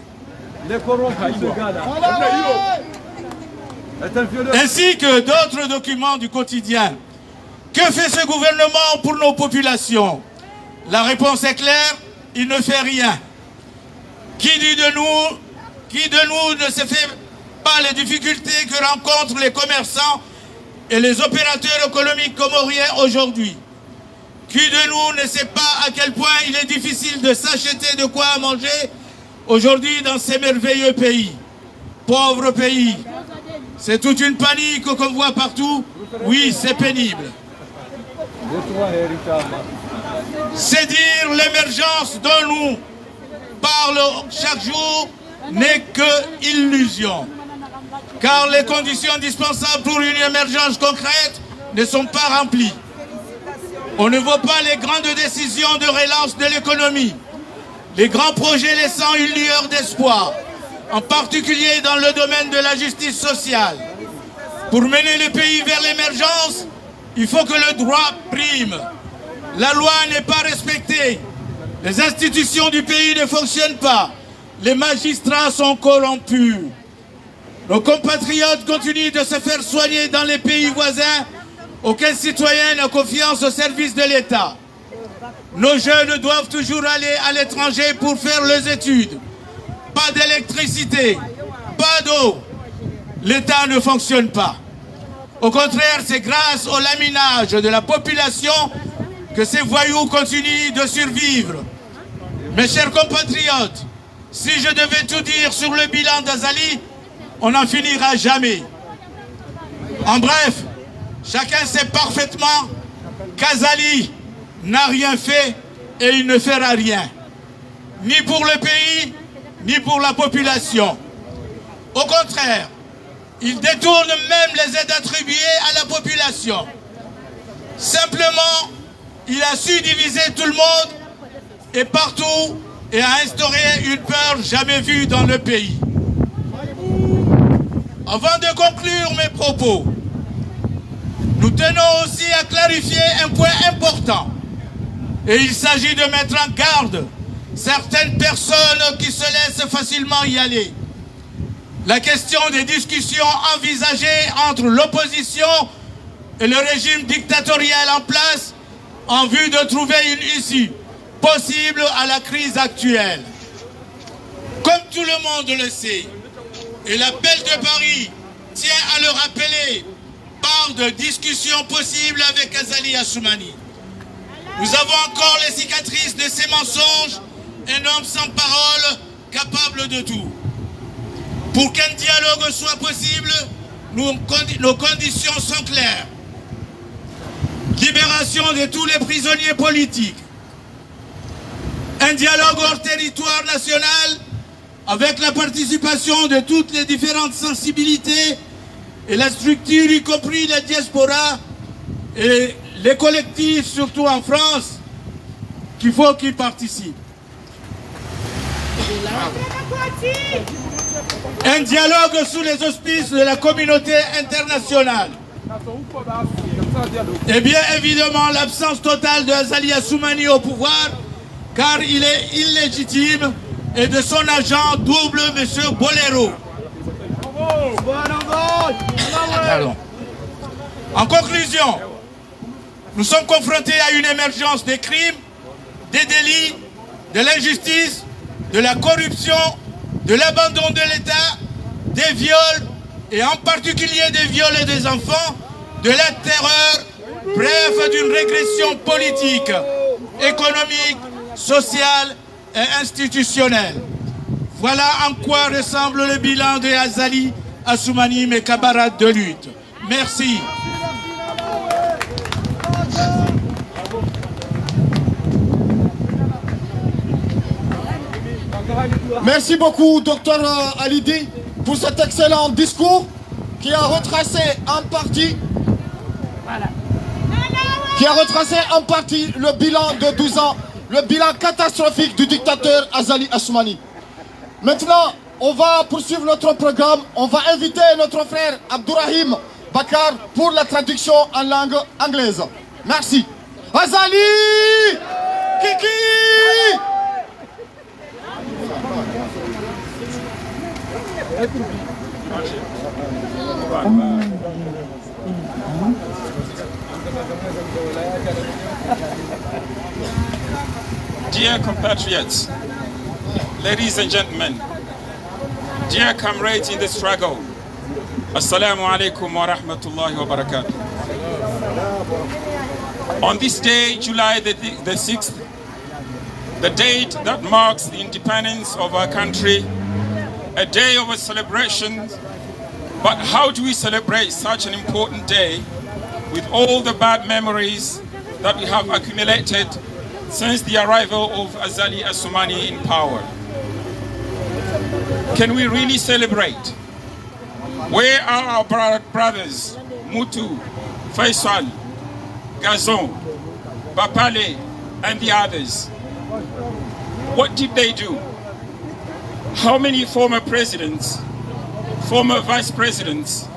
ainsi que d'autres documents du quotidien. Que fait ce gouvernement pour nos populations? La réponse est claire, il ne fait rien. Qui de nous ne se fait pas les difficultés que rencontrent les commerçants et les opérateurs économiques comoriens aujourd'hui? Qui de nous ne sait pas à quel point il est difficile de s'acheter de quoi manger aujourd'hui dans ces merveilleux pays? Pauvres pays, c'est toute une panique qu'on voit partout. Oui, c'est pénible. C'est dire l'émergence dont nous parlons chaque jour n'est que illusion. Car les conditions indispensables pour une émergence concrète ne sont pas remplies. On ne voit pas les grandes décisions de relance de l'économie, les grands projets laissant une lueur d'espoir, en particulier dans le domaine de la justice sociale. Pour mener le pays vers l'émergence, il faut que le droit prime. La loi n'est pas respectée. Les institutions du pays ne fonctionnent pas. Les magistrats sont corrompus. Nos compatriotes continuent de se faire soigner dans les pays voisins. Aucun citoyen n'a confiance au service de l'État. Nos jeunes doivent toujours aller à l'étranger pour faire leurs études. Pas d'électricité, pas d'eau. L'État ne fonctionne pas. Au contraire, c'est grâce au laminage de la population que ces voyous continuent de survivre. Mes chers compatriotes, si je devais tout dire sur le bilan d'Azali, on n'en finira jamais. En bref, chacun sait parfaitement qu'Azali n'a rien fait et il ne fera rien. Ni pour le pays, ni pour la population. Au contraire, il détourne même les aides attribuées à la population. Simplement, il a su diviser tout le monde et partout et a instauré une peur jamais vue dans le pays. Avant de conclure mes propos, nous tenons aussi à clarifier un point important. Et il s'agit de mettre en garde certaines personnes qui se laissent facilement y aller. La question des discussions envisagées entre l'opposition et le régime dictatorial en place en vue de trouver une issue possible à la crise actuelle. Comme tout le monde le sait, et l'appel de Paris tient à le rappeler, parle de discussions possibles avec Azali Assoumani. Nous avons encore les cicatrices de ces mensonges, un homme sans parole, capable de tout. Pour qu'un dialogue soit possible, nos conditions sont claires. Libération de tous les prisonniers politiques. Un dialogue hors territoire national avec la participation de toutes les différentes sensibilités et la structure, y compris la diaspora et les collectifs, surtout en France, qu'il faut qu'ils participent. Un dialogue sous les auspices de la communauté internationale. Et bien évidemment l'absence totale de Azali Assoumani au pouvoir, car il est illégitime, et de son agent double, M. Bolero. En conclusion, nous sommes confrontés à une émergence des crimes, des délits, de l'injustice, de la corruption, de l'abandon de l'État, des viols, et en particulier des viols des enfants, de la terreur, bref, d'une régression politique, économique, sociale et institutionnelle. Voilà en quoi ressemble le bilan de Azali Assoumani, mes camarades de lutte. Merci. Merci beaucoup, Dr Alidi, pour cet excellent discours qui a retracé en partie, le bilan de 12 ans, le bilan catastrophique du dictateur Azali Assoumani. Maintenant, on va poursuivre notre programme. On va inviter notre frère Abdourahim Bakar pour la traduction en langue anglaise. Merci. Azali Kiki! Dear compatriots, ladies and gentlemen, dear comrades in the struggle, Assalamu alaikum wa rahmatullahi wa barakatuh. On this day, July the 6th, the date that marks the independence of our country, a day of a celebration. But how do we celebrate such an important day with all the bad memories that we have accumulated since the arrival of Azali Assoumani in power? Can we really celebrate? Where are our brothers, Mutu, Faisal, Gazon, Bapale, and the others? What did they do? How many former presidents, former vice presidents,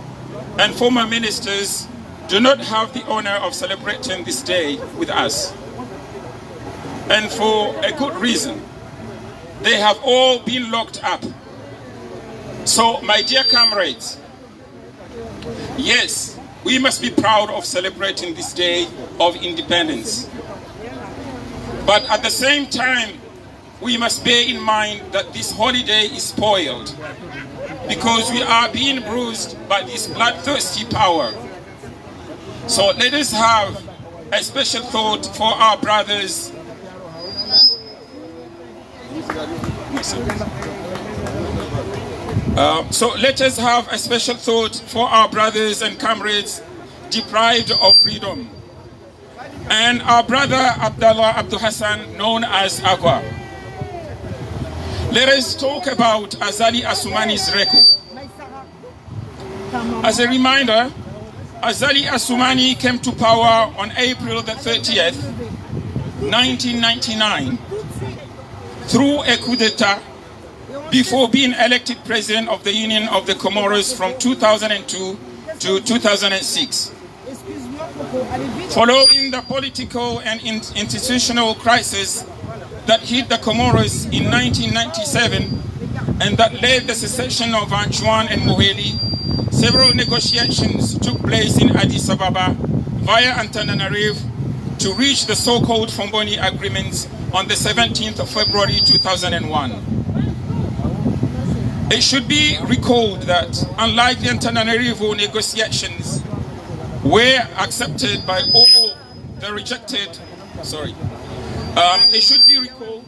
and former ministers do not have the honor of celebrating this day with us? And for a good reason. They have all been locked up. So, my dear comrades, yes, we must be proud of celebrating this day of independence. But at the same time, we must bear in mind that this holiday is spoiled because we are being bruised by this bloodthirsty power. So let us have a special thought for our brothers. So let us have a special thought for our brothers and comrades deprived of freedom. And our brother Abdallah Abdul Hassan, known as Agua. Let us talk about Azali Assoumani's record. As a reminder, Azali Assoumani came to power on April the 30th, 1999, through a coup d'etat before being elected president of the Union of the Comoros from 2002 to 2006. Following the political and institutional crisis that hit the Comoros in 1997 and that led the secession of Anjouan and Moheli, several negotiations took place in Addis Ababa via Antananarivo to reach the so-called Fomboni Agreements on the 17th of February 2001. It should be recalled that unlike the Antananarivo negotiations were accepted by all the rejected, it should be recalled.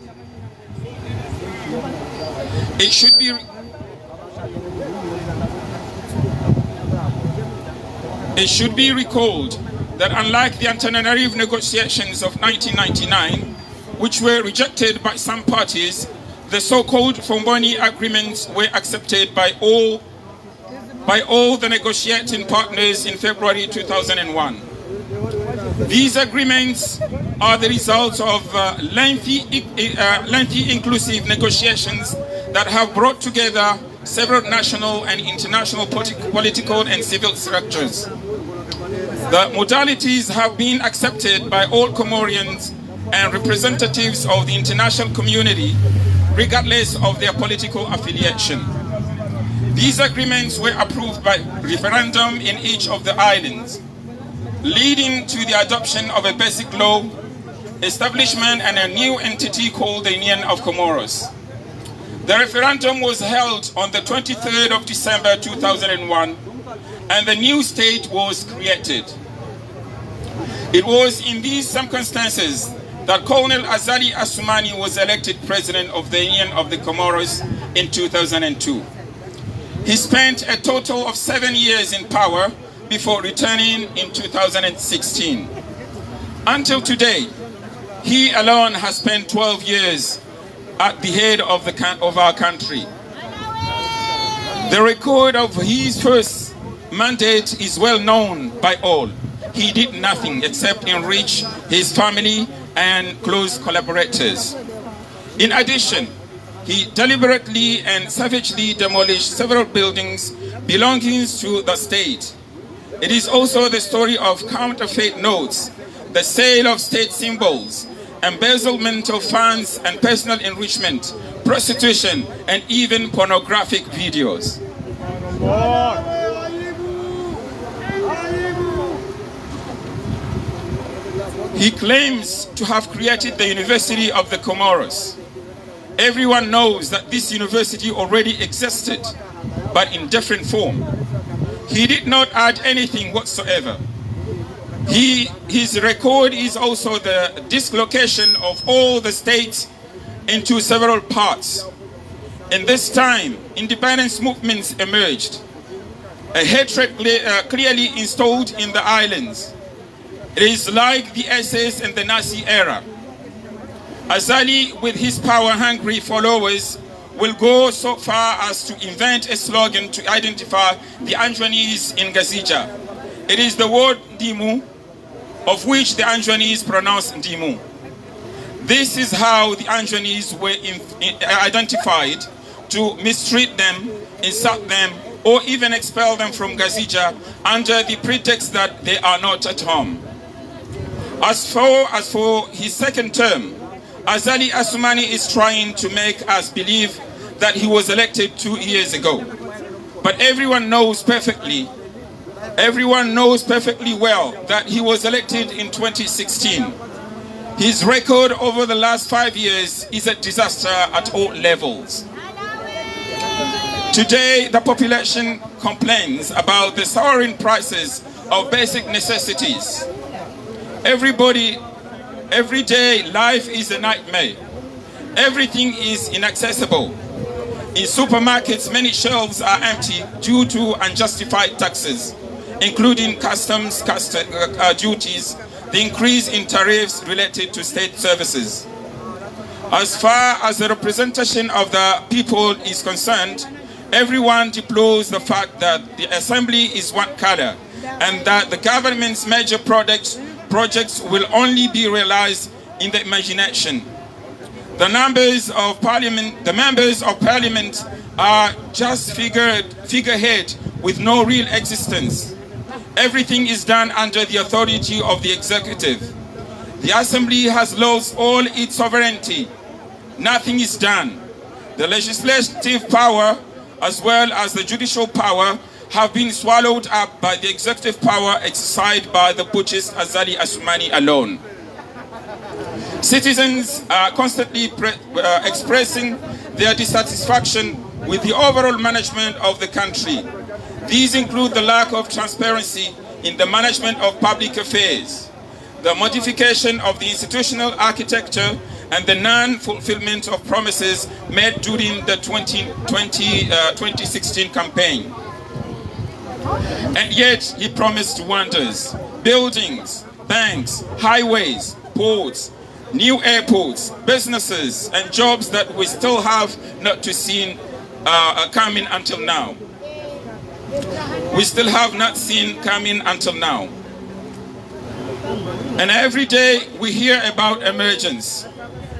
It should be recalled that unlike the Antananarivo negotiations of 1999, which were rejected by some parties, the so-called Fomboni Agreements were accepted by all the negotiating partners in February 2001. These agreements are the results of lengthy inclusive negotiations that have brought together several national and international political and civil structures. The modalities have been accepted by all Comorians and representatives of the international community, regardless of their political affiliation. These agreements were approved by referendum in each of the islands, leading to the adoption of a basic law, establishment and a new entity called the Union of Comoros. The referendum was held on the 23rd of December 2001 and the new state was created. It was in these circumstances that Colonel Azali Assoumani was elected president of the Union of the Comoros in 2002. He spent a total of 7 years in power before returning in 2016. Until today, he alone has spent 12 years at the head of our country. The record of his first mandate is well known by all. He did nothing except enrich his family and close collaborators. In addition, he deliberately and savagely demolished several buildings belonging to the state. It is also the story of counterfeit notes, the sale of state symbols, embezzlement of funds and personal enrichment, prostitution, and even pornographic videos. He claims to have created the University of the Comoros. Everyone knows that this university already existed, but in different form. He did not add anything whatsoever. His record is also the dislocation of all the states into several parts. In this time, independence movements emerged. A hatred clearly installed in the islands. It is like the SS in the Nazi era. Azali, with his power-hungry followers, will go so far as to invent a slogan to identify the Anjouanese in Gazija. It is the word Dimu, of which the Anjouanese pronounce Dimu. This is how the Anjouanese were identified, to mistreat them, insult them, or even expel them from Gazija under the pretext that they are not at home. As for his second term, Azali Assoumani is trying to make us believe that he was elected 2 years ago. But everyone knows perfectly well that he was elected in 2016. His record over the last 5 years is a disaster at all levels. Today, the population complains about the soaring prices of basic necessities. Every day, life is a nightmare. Everything is inaccessible. In supermarkets, many shelves are empty due to unjustified taxes, including customs duties, the increase in tariffs related to state services. As far as the representation of the people is concerned, everyone deplores the fact that the assembly is one color and that the government's major projects will only be realized in the imagination. The members of parliament are just figurehead with no real existence. Everything is done under the authority of the executive. The assembly has lost all its sovereignty. Nothing is done. The legislative power as well as the judicial power have been swallowed up by the executive power exercised by the putschist Azali Assoumani alone. Citizens are constantly expressing their dissatisfaction with the overall management of the country. These include the lack of transparency in the management of public affairs, the modification of the institutional architecture, and the non-fulfillment of promises made during the 2016 campaign. And yet he promised wonders: buildings, banks, highways, ports, new airports, businesses, and jobs that we still have not to see coming until now. We still have not seen coming until now. And every day we hear about emergence.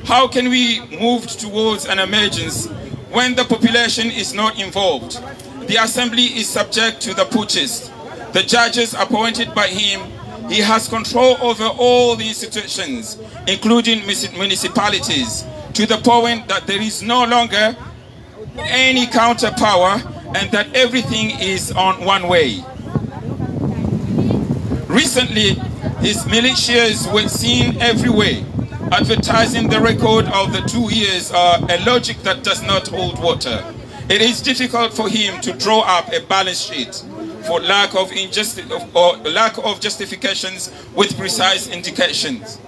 How can we move towards an emergence when the population is not involved? The assembly is subject to the putschist. The judges appointed by him, he has control over all the institutions, including municipalities, to the point that there is no longer any counterpower and that everything is on one way. Recently, his militias were seen everywhere, advertising the record of the 2 years, a logic that does not hold water. It is difficult for him to draw up a balance sheet for lack of justifications with precise indications.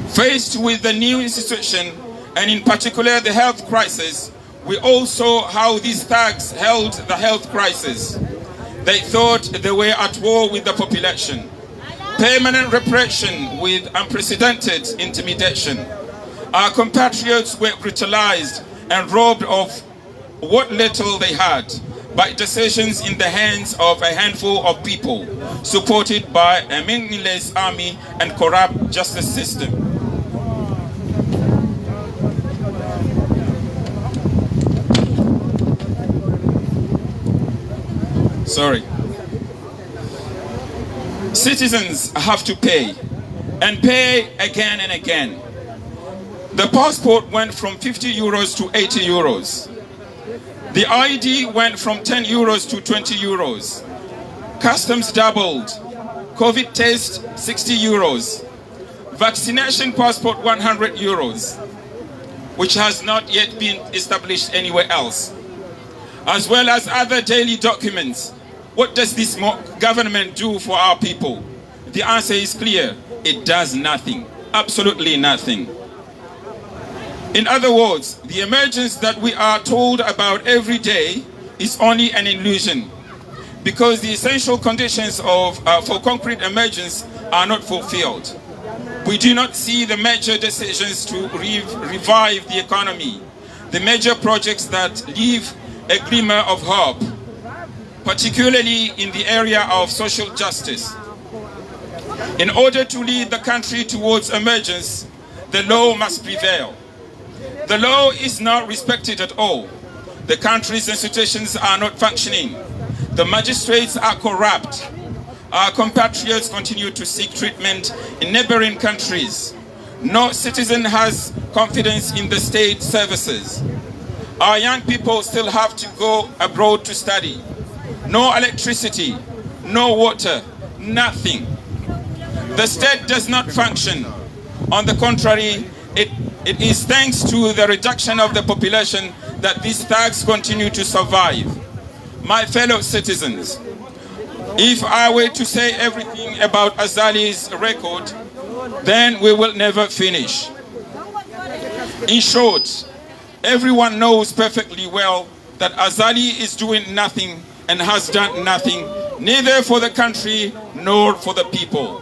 Faced with the new institution, and in particular the health crisis, we all saw how these thugs held the health crisis. They thought they were at war with the population. Permanent repression with unprecedented intimidation. Our compatriots were brutalized and robbed of what little they had by decisions in the hands of a handful of people, supported by a meaningless army and corrupt justice system. Citizens have to pay. and pay again and again. The passport went from 50 euros to 80 euros. The ID went from 10 euros to 20 euros. Customs doubled. COVID test 60 euros. Vaccination passport 100 euros, which has not yet been established anywhere else. As well as other daily documents. What does this government do for our people? The answer is clear. It does nothing. Absolutely nothing. In other words, the emergence that we are told about every day is only an illusion, because the essential conditions for concrete emergence are not fulfilled. We do not see the major decisions to revive the economy, the major projects that leave a glimmer of hope, particularly in the area of social justice. In order to lead the country towards emergence, the law must prevail. The law is not respected at all. The country's institutions are not functioning. The magistrates are corrupt. Our compatriots continue to seek treatment in neighboring countries. No citizen has confidence in the state services. Our young people still have to go abroad to study. No electricity, no water, nothing. The state does not function. On the contrary, it is thanks to the reduction of the population that these thugs continue to survive. My fellow citizens, if I were to say everything about Azali's record, then we will never finish. In short, everyone knows perfectly well that Azali is doing nothing and has done nothing, neither for the country nor for the people.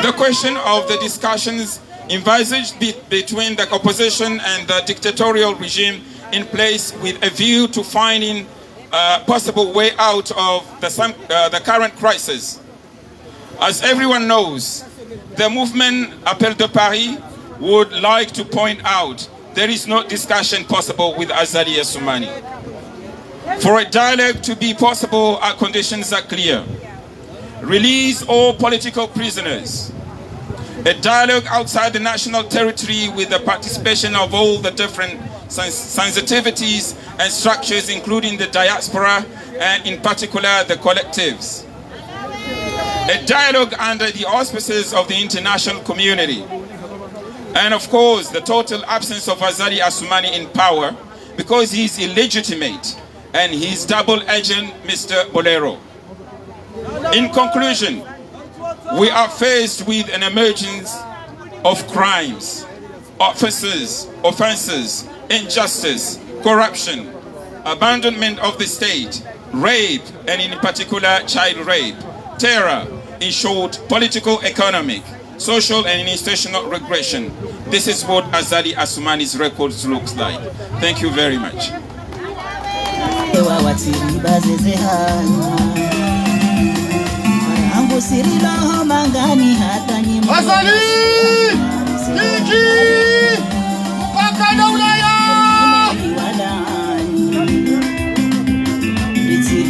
The question of the discussions envisaged between the opposition and the dictatorial regime in place with a view to finding a possible way out of the current crisis. As everyone knows, the movement Appel de Paris would like to point out there is no discussion possible with Azali Assoumani. For a dialogue to be possible, our conditions are clear. Release all political prisoners. A dialogue outside the national territory with the participation of all the different sensitivities and structures, including the diaspora and in particular the collectives. A dialogue under the auspices of the international community. And of course, the total absence of Azali Assoumani in power, because he's illegitimate and he's double agent Mr. Bolero. In conclusion, we are faced with an emergence of crimes, offenses, injustice, corruption, abandonment of the state, rape, and in particular child rape, terror, in short, political, economic, social and institutional regression. This is what Azali Assoumani's records looks like. Thank you very much. Azali! Kiki! Pakada Ulaya!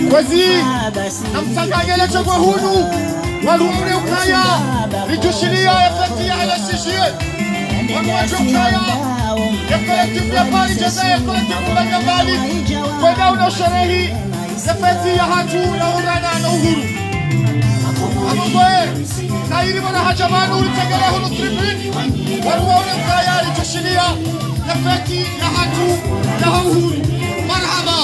Kwezi! Namsanganyele chokwe hunu! Walumune ukaya! Litushilia efekti ala sishie! Wanuwajo ukaya! Yekolektifu ya pari jeza yekolektifu la gambali! Kweda unosherehi! Efekti ya hatu ya urana na uhuru! Amugwe! Kairi wana hajamanu ulitegele hulu tribuni! Wanuwaone ukaya litushilia! Efekti ya hatu ya uhuru! Marhaba!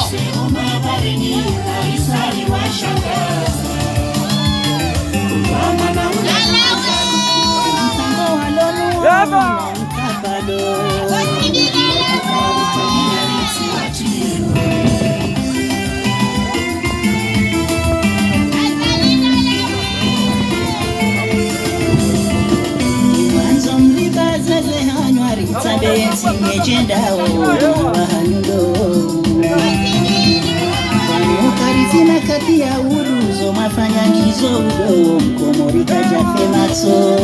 Karizina kati ya uruzo mafanya kizogo mkomori kajafe matso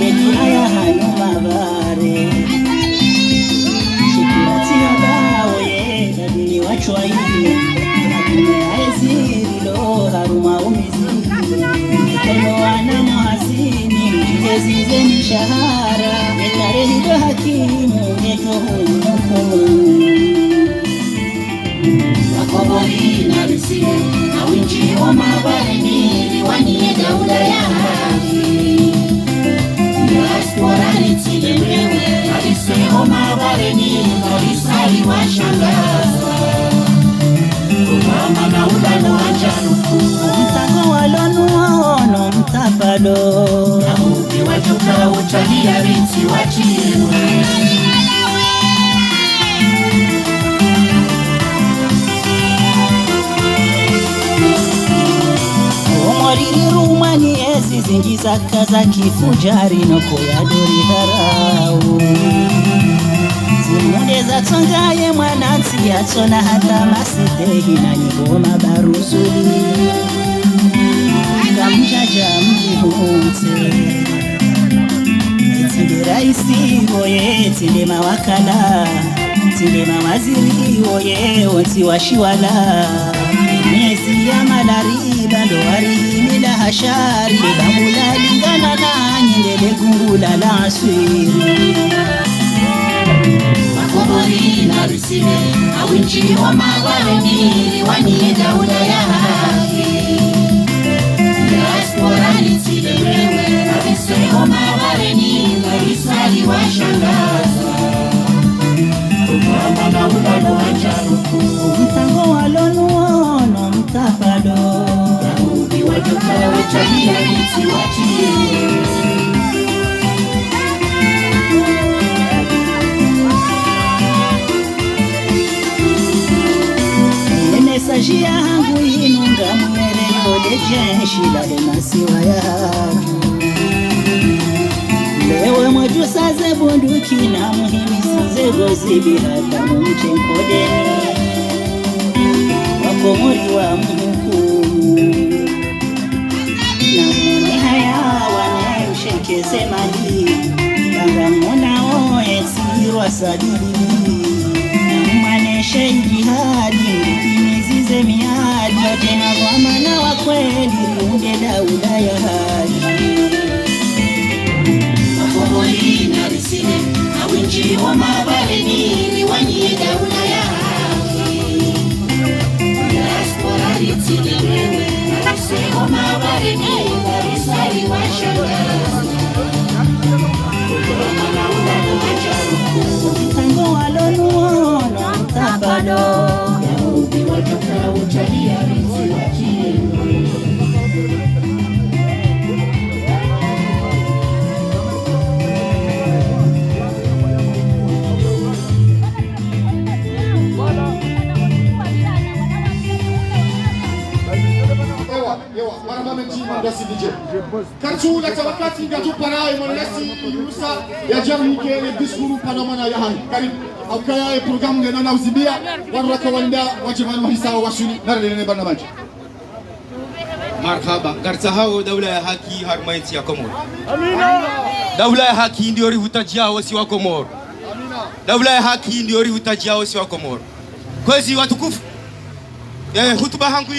Yedunaya hanyo mabare Shikurati ya bawe Dadini wachwa hivi Nakune aeziri lo haruma umizi Mikono tulize mishahara, tarehe ndo hakimu yetu hukumu. Wakomori na Rusie na winchi wa mabarini liwanie daula ya haki. Diaspora nitilemewe kabise wa mabarini kabisa iwashangaza. Kumama na ulano ajaruku mtako walonu waono mtapalo na ubi wajuka uchalia rinti wachiwe. Omoriri rumani ezi zingiza kaza kifujari noko ya dori harau. Zimunde za tongaye mwananti ya tona hata masitehi na nigoma baruzuli. Kamjaja mjihunte tinde raisi oye, tinde mawakala, tinde mawaziri oye, onti washiwala. Miezi ya malari bando warimila hashari, bambula lingana na nyindele gungula la aswiri. Wakomori na Rusie na winchi wa mabarini liwanie daula ya haki. Diaspora nitilemewe kabise wa mabarini kabisa iwashangaza. Kumama na ulano ajaruku mtango walonu waono mtapalo na ubi wajuka wachalia rinti wachiwe. Mesajia hangu inunga mwere yole jenshi lale masiwa ya haki. Lewe mwetu saze bunduki na muhimi size gozibi hata mumche mkodeni. Wakomori wa mhukumu na mwone haya wane mshekeze mali. Banga mwona oe sirwa sadili na mwaneshe jihadi imizize miadi. Yote na gwamana wa kweli riunde daula ya haki. Wakomori na Rusie na winchi wa mabarini liwanie daula ya haki. Diaspora nitilemewe kabise wa mabarini kabisa iwashangaza. Kumama na ulano ajaruku mtango walonu waono mtapalo na ubi wajuka uchalia rinti wachiwe. Ewa, marama menjima ndasi DJ. Karchu la tabakati ngatu parai monesi yusa ya jamii kele diskuru panamana ya hai. Karibu au kaya programu ngena na uzibia waraka wanda wajibani wahisawa washuni narelene bana maji. Marhaba, garsahao daula ya haki harmainti ya Komoro. Amina. Daula ya haki ndio rihutajia wasi wa Komoro. Amina. Daula ya haki ndio rihutajia wasi wa Komoro. Kwezi watukufu. Hutuba hangu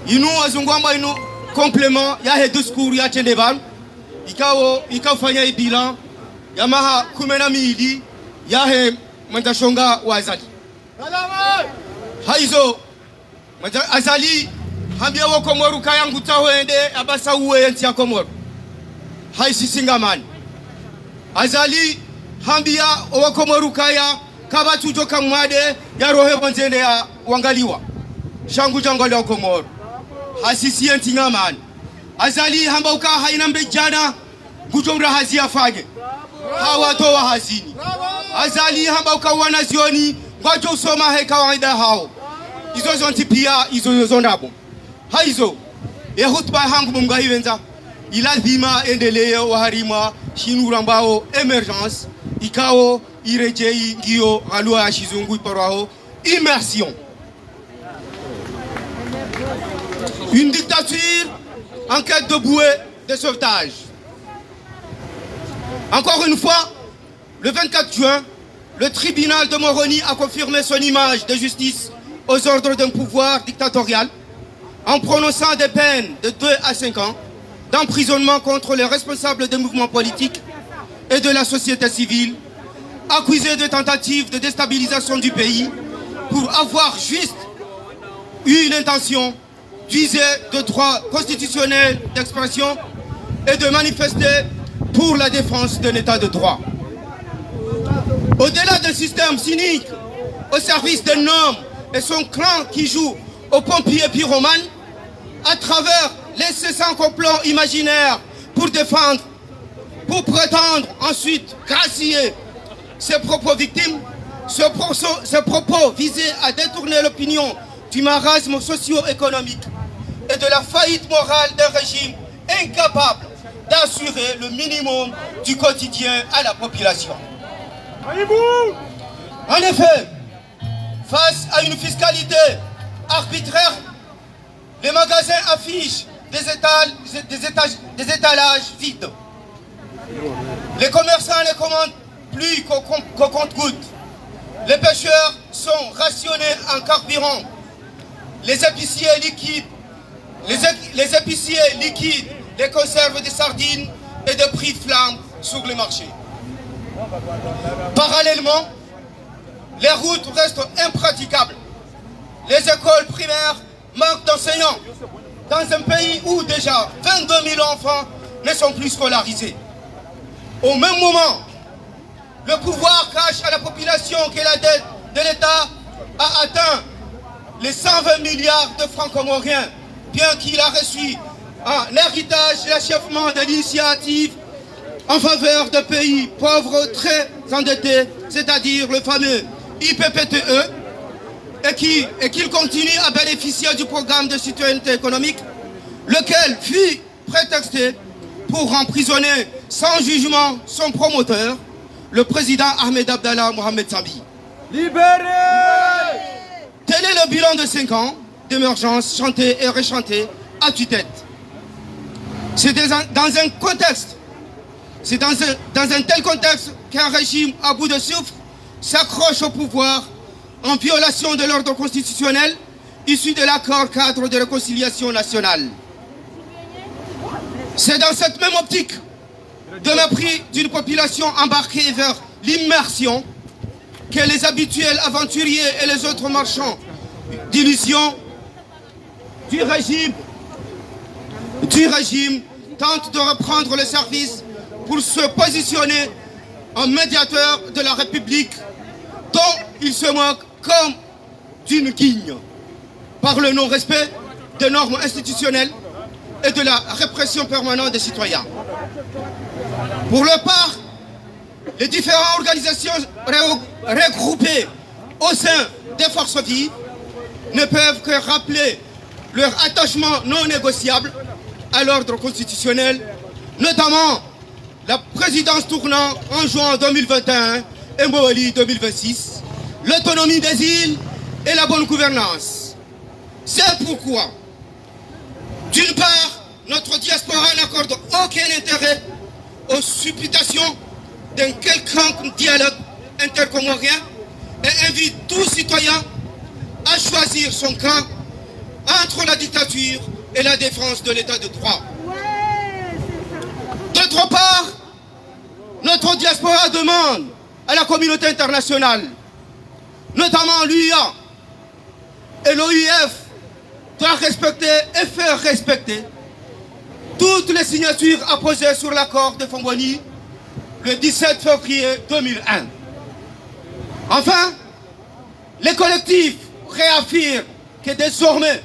inu wazungwamba inu complement ya he discours ya Chendeban ikafanya ibilan ya maha 12 ya he mandashonga wa Azali. Haizo Azali hambia wa Komoro kayangu tawende abasa uwe nti ya Komoro. Haisi singamani. Azali hambia wa Komoro kaya kabatu joka mwade ya rohe bonzende ya wangaliwa. Shangu jangwa ya Komoro. Hasisi enti ngamani. Azali hamba uka haina mbejana ngutomra hazi afage. Hawa towa hazini. Azali hamba uka wanazioni ngwajo usoma he kawaida hao. Izo zonti pia izo zondabo. Haizo hutuba hangu mumgahiwenza ilazima endelee waharima shinura ambao emergence ikao irejei ngio halua ya shizungu iparao immersion. Une dictature en quête de bouée de sauvetage. Encore une fois, le 24 juin, le tribunal de Moroni a confirmé son image de justice aux ordres d'un pouvoir dictatorial en prononçant des peines de 2 à 5 ans d'emprisonnement contre les responsables des mouvements politiques et de la société civile, accusés de tentatives de déstabilisation du pays pour avoir juste eu une intention d'user de droits constitutionnels d'expression et de manifester pour la défense de l'état de droit. Au-delà d'un système cynique au service d'un homme et son clan qui joue aux pompiers pyromanes, à travers les 600 complots imaginaires pour défendre, pour prétendre ensuite gracier ses propres victimes, ce propos visait à détourner l'opinion du marasme socio-économique et de la faillite morale d'un régime incapable d'assurer le minimum du quotidien à la population. En effet, face à une fiscalité arbitraire, les magasins affichent des étalages vides. Les commerçants ne commandent plus qu'au compte-gouttes. Les pêcheurs sont rationnés en carburant. Les épiciers liquident les conserves de sardines et de prix flambent sur le marché. Parallèlement, les routes restent impraticables. Les écoles primaires manquent d'enseignants dans un pays où déjà 22 000 enfants ne sont plus scolarisés. Au même moment, le pouvoir cache à la population que la dette de l'État a atteint les 120 milliards de francs comoriens, bien qu'il a reçu en héritage l'achèvement de l'initiative en faveur de pays pauvres très endettés, c'est-à-dire le fameux IPPTE, et qu'il continue à bénéficier du programme de citoyenneté économique, lequel fut prétexté pour emprisonner sans jugement son promoteur, le président Ahmed Abdallah Mohamed Sambi. Libéré! Tel est le bilan de 5 ans d'émergence chanté et rechanté à tue-tête. C'est dans un tel contexte qu'un régime à bout de souffle s'accroche au pouvoir en violation de l'ordre constitutionnel issu de l'accord cadre de réconciliation nationale. C'est dans cette même optique de mépris d'une population embarquée vers l'immersion que les habituels aventuriers et les autres marchands d'illusions du régime tentent de reprendre le service pour se positionner en médiateur de la République dont ils se moquent comme d'une guigne par le non-respect des normes institutionnelles et de la répression permanente des citoyens. Pour leur part, les différentes organisations regroupées au sein des forces vives ne peuvent que rappeler leur attachement non négociable à l'ordre constitutionnel, notamment la présidence tournant en juin 2021 et Moali 2026, l'autonomie des îles et la bonne gouvernance. C'est pourquoi, d'une part, notre diaspora n'accorde aucun intérêt aux supputations d'un quelconque dialogue intercomorien et invite tout citoyen à choisir son camp entre la dictature et la défense de l'état de droit. D'autre part, notre diaspora demande à la communauté internationale, notamment l'UIA et l'OIF, de respecter et faire respecter toutes les signatures apposées sur l'accord de Fongoni le 17 février 2001. Enfin, les collectifs réaffirment que désormais,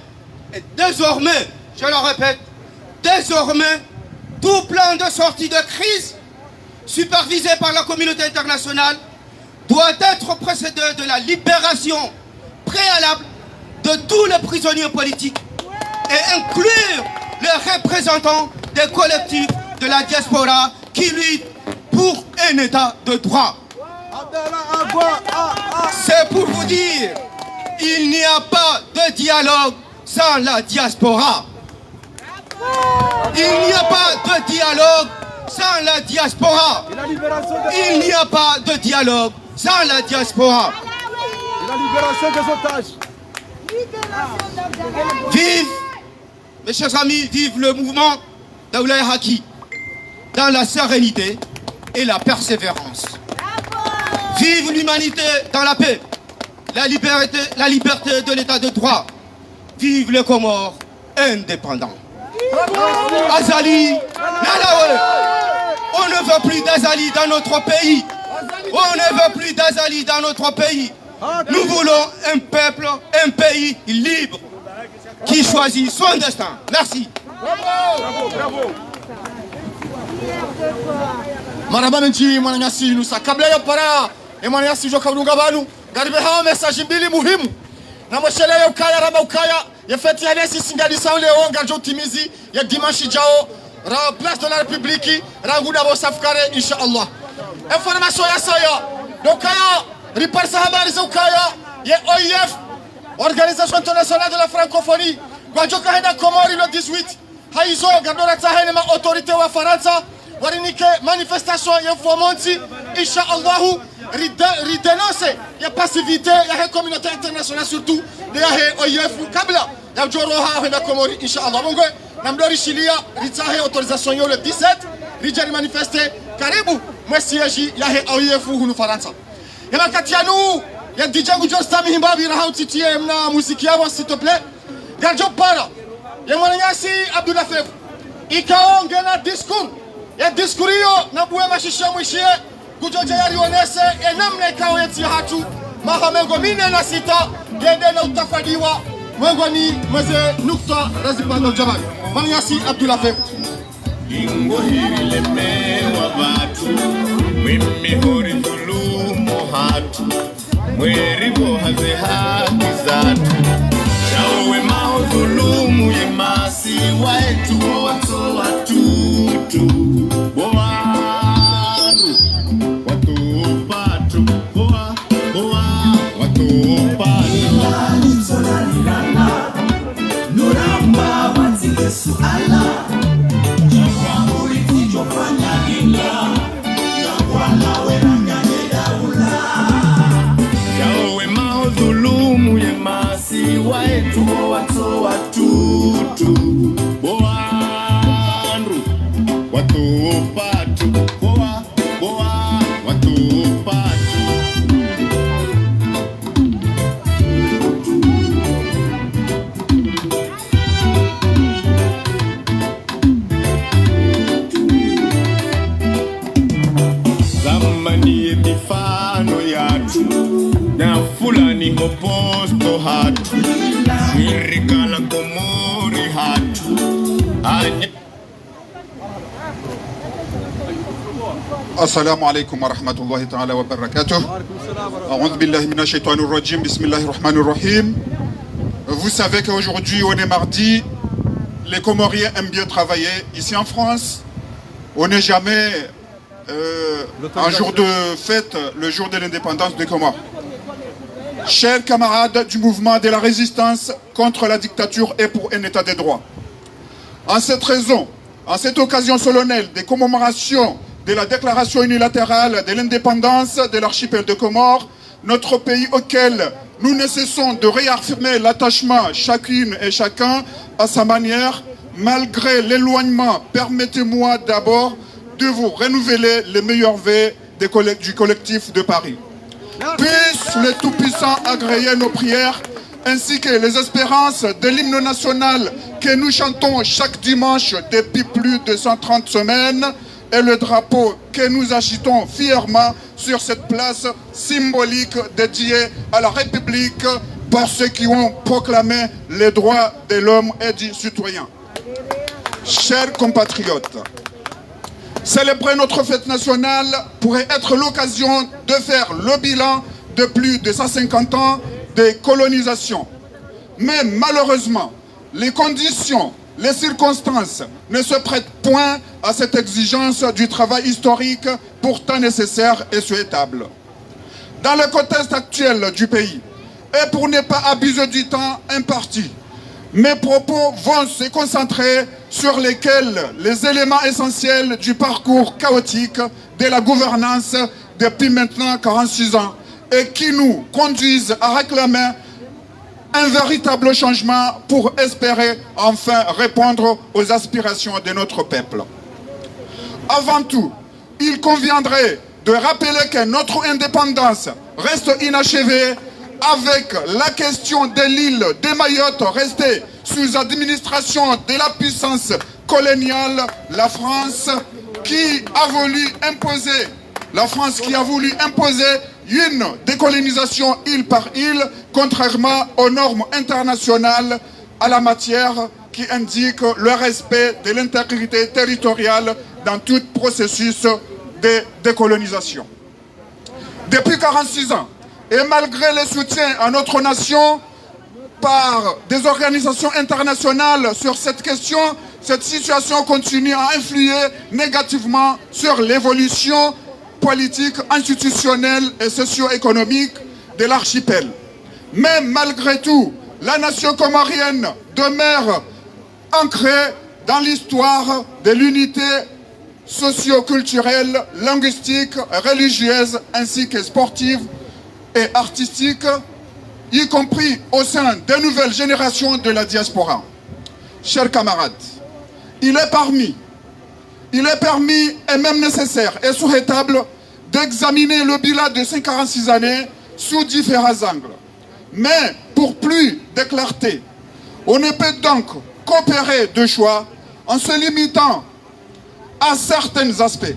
je le répète, désormais, tout plan de sortie de crise supervisé par la communauté internationale doit être précédé de la libération préalable de tous les prisonniers politiques et inclure les représentants des collectifs de la diaspora qui luttent pour un état de droit. C'est pour vous dire, il n'y a pas de dialogue sans la diaspora. Il n'y a pas de dialogue sans la diaspora. Il n'y a pas de dialogue sans la diaspora. La libération des otages. Vive, mes chers amis, vive le mouvement Daoula Haki, dans la sérénité et la persévérance. Vive l'humanité dans la paix, la liberté de l'état de droit. Vive les Comores indépendants. Azali, Nalawe, on ne veut plus d'Azali dans notre pays. On ne veut plus d'Azali dans notre pays. Nous voulons un peuple, un pays libre qui choisit son destin. Merci. Marhaba nchi mwananyasi nusa kabla ya para mwananyasi joka udunga banu garibe hawa message mbili muhimu na mweshele ya ukaya raba ukaya ya feti ya nesi singadi saule onga jo timizi ya dimanche jao ra place de la République ranguda bo safkare inshallah information ya saya dokaya riparsa habari za ukaya ya OIF Organisation internationale de la francophonie kwa joka henda Komori le 18 haizo gadora tahene ma autorité wa Faransa warinike manifestation ya Fomonti inshallah ridenonce ya passivité ya communauté internationale surtout de ya OIF kabla ya joroha henda Komori inshallah bongo namdori shilia ritahe autorisation yo le 17 rijari manifester karibu mwesiaji ya OIF hunu Faransa ya wakati anu ya DJ Gujostami himbabi rahauti tie mna muziki yao s'il te plaît garjo para ya mwananyasi Abdullah Fef ikaonge na discours ya diskurio na buwe mashisha mwishie kujoja yari onese namna ikao yeti hatu mahamengo mine na sita gende na utafadiwa mwengo ni mweze nukta razipano jabali mwananyasi Abdullah Fef Ingo hiri lemewa batu Mimi hori dhulumu hatu Mwerigo haze haki zatu Shawe mao dhulumu ye masi Waetu wato watutu Boaru Watu patu Boa Watu patu Nalitolalilana Nuramba watile suala Yawe mao dhulumu ye masi Waetu wato watutu Boanru Watu patu Boa Watu patu Zamani mifano yatu Na fulani hoposto hatu Mwirikala Komori hatu السلام عليكم ورحمة الله تعالى وبركاته. أعوذ بالله من الشيطان الرجيم. بسم الله الرحمن الرحيم. Vous savez qu'aujourd'hui on est mardi. Les Comoriens aiment bien travailler. Ici en France, on n'est jamais un jour de fête, le jour de l'indépendance des Comores. Chers camarades du mouvement de la résistance contre la dictature et pour un état de droit. En cette raison, en cette occasion solennelle des commémorations de la déclaration unilatérale de l'indépendance de l'archipel de Comores, notre pays auquel nous ne cessons de réaffirmer l'attachement chacune et chacun à sa manière, malgré l'éloignement, permettez-moi d'abord de vous renouveler les meilleurs vœux du collectif de Paris. Puisse le Tout-Puissant agréer nos prières ainsi que les espérances de l'hymne national que nous chantons chaque dimanche depuis plus de 130 semaines et le drapeau que nous agitons fièrement sur cette place symbolique dédiée à la République par ceux qui ont proclamé les droits de l'homme et du citoyen. Chers compatriotes, célébrer notre fête nationale pourrait être l'occasion de faire le bilan de plus de 150 ans de colonisation. Mais malheureusement, les conditions, les circonstances ne se prêtent point à cette exigence du travail historique pourtant nécessaire et souhaitable. Dans le contexte actuel du pays, et pour ne pas abuser du temps imparti, mes propos vont se concentrer sur les éléments essentiels du parcours chaotique de la gouvernance depuis maintenant 46 ans et qui nous conduisent à réclamer un véritable changement pour espérer enfin répondre aux aspirations de notre peuple. Avant tout, il conviendrait de rappeler que notre indépendance reste inachevée avec la question de l'île de Mayotte restée sous administration de la puissance coloniale, la France qui a voulu imposer une décolonisation île par île, contrairement aux normes internationales à la matière qui indiquent le respect de l'intégrité territoriale dans tout processus de décolonisation. Depuis 46 ans, et malgré le soutien à notre nation par des organisations internationales sur cette question, cette situation continue à influer négativement sur l'évolution politique, institutionnelle et socio-économique de l'archipel. Mais malgré tout, la nation comorienne demeure ancrée dans l'histoire de l'unité socio-culturelle, linguistique, religieuse ainsi que sportive et artistique, y compris au sein des nouvelles générations de la diaspora. Chers camarades, il est permis et même nécessaire et souhaitable d'examiner le bilan de ces 46 années sous différents angles. Mais pour plus de clarté, on ne peut donc qu'opérer de choix en se limitant à certains aspects.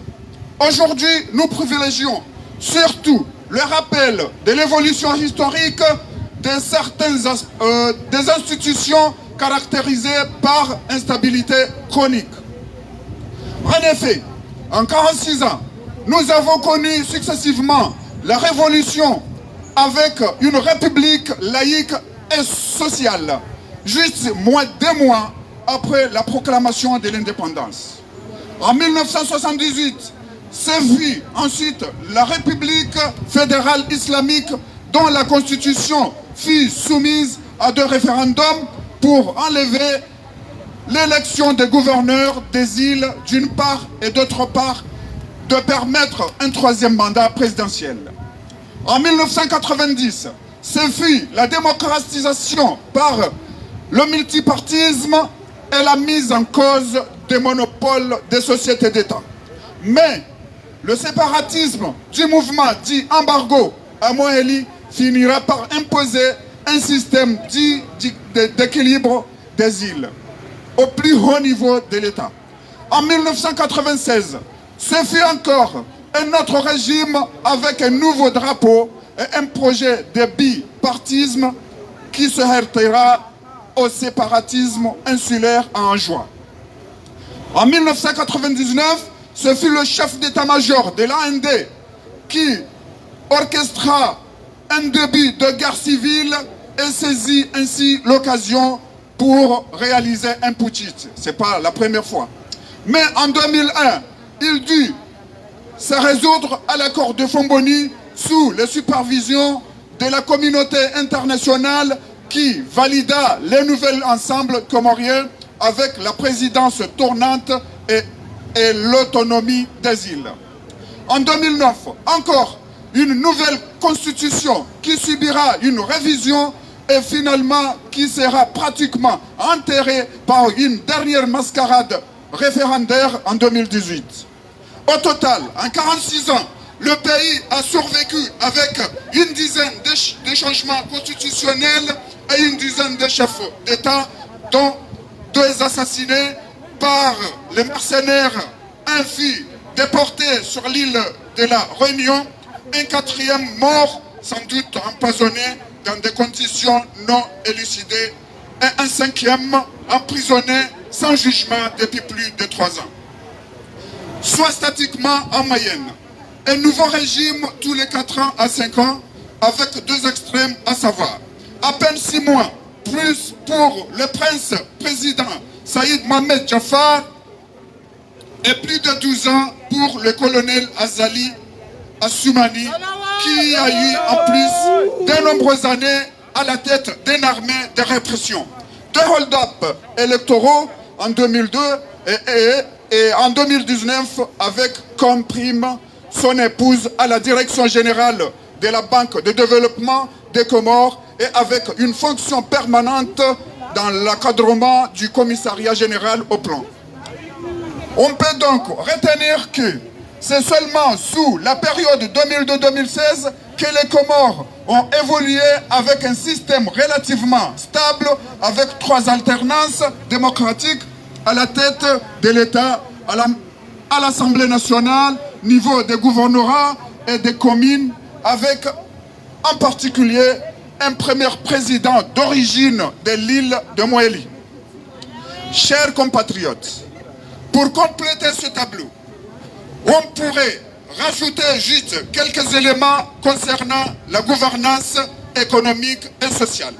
Aujourd'hui, nous privilégions surtout le rappel de l'évolution historique des institutions caractérisées par instabilité chronique. En effet, en 46 ans, nous avons connu successivement la révolution avec une république laïque et sociale, juste 2 mois après la proclamation de l'indépendance. En 1978, s'est ensuite la République fédérale islamique dont la constitution fut soumise à 2 référendums pour enlever l'élection des gouverneurs des îles d'une part et d'autre part de permettre un 3e mandat présidentiel. En 1990, ce fut la démocratisation par le multipartisme et la mise en cause des monopoles des sociétés d'État. Mais le séparatisme du mouvement dit embargo à Mohéli finira par imposer un système dit d'équilibre des îles au plus haut niveau de l'État. En 1996, ce fut encore un autre régime avec un nouveau drapeau et un projet de bipartisme qui se heurtera au séparatisme insulaire en juin. En 1999, ce fut le chef d'état-major de l'AND qui orchestra un début de guerre civile et saisit ainsi l'occasion pour réaliser un putsch. Ce n'est pas la première fois. Mais en 2001, il dut se résoudre à l'accord de Fomboni sous la supervision de la communauté internationale qui valida les nouveaux ensembles comoriens avec la présidence tournante et l'autonomie des îles. En 2009, encore une nouvelle constitution qui subira une révision et finalement qui sera pratiquement enterrée par une dernière mascarade référendaire en 2018. Au total, en 46 ans, le pays a survécu avec une dizaine de changements constitutionnels et une dizaine de chefs d'État, dont 2 assassinés par les mercenaires, un fut déporté sur l'île de la Réunion, un 4e mort, sans doute empoisonné dans des conditions non élucidées, et un 5e emprisonné sans jugement depuis plus de 3 ans. Soit statiquement en moyenne, un nouveau régime tous les 4 ans à 5 ans, avec 2 extrêmes, à savoir à peine 6 mois, plus pour le prince président Saïd Mohamed Jafar, et plus de 12 ans pour le colonel Azali Assoumani, qui a eu en plus de nombreuses années à la tête d'une armée de répression. 2 hold-up électoraux en 2002 et en 2019 avec comme prime son épouse à la direction générale de la Banque de développement des Comores et avec une fonction permanente dans l'encadrement du commissariat général au plan. On peut donc retenir que c'est seulement sous la période 2002-2016 que les Comores ont évolué avec un système relativement stable, avec 3 alternances démocratiques à la tête de l'État, à l'Assemblée nationale, niveau des gouvernorats et des communes, avec en particulier un premier président d'origine de l'île de Moélie. Chers compatriotes, pour compléter ce tableau, on pourrait rajouter juste quelques éléments concernant la gouvernance économique et sociale.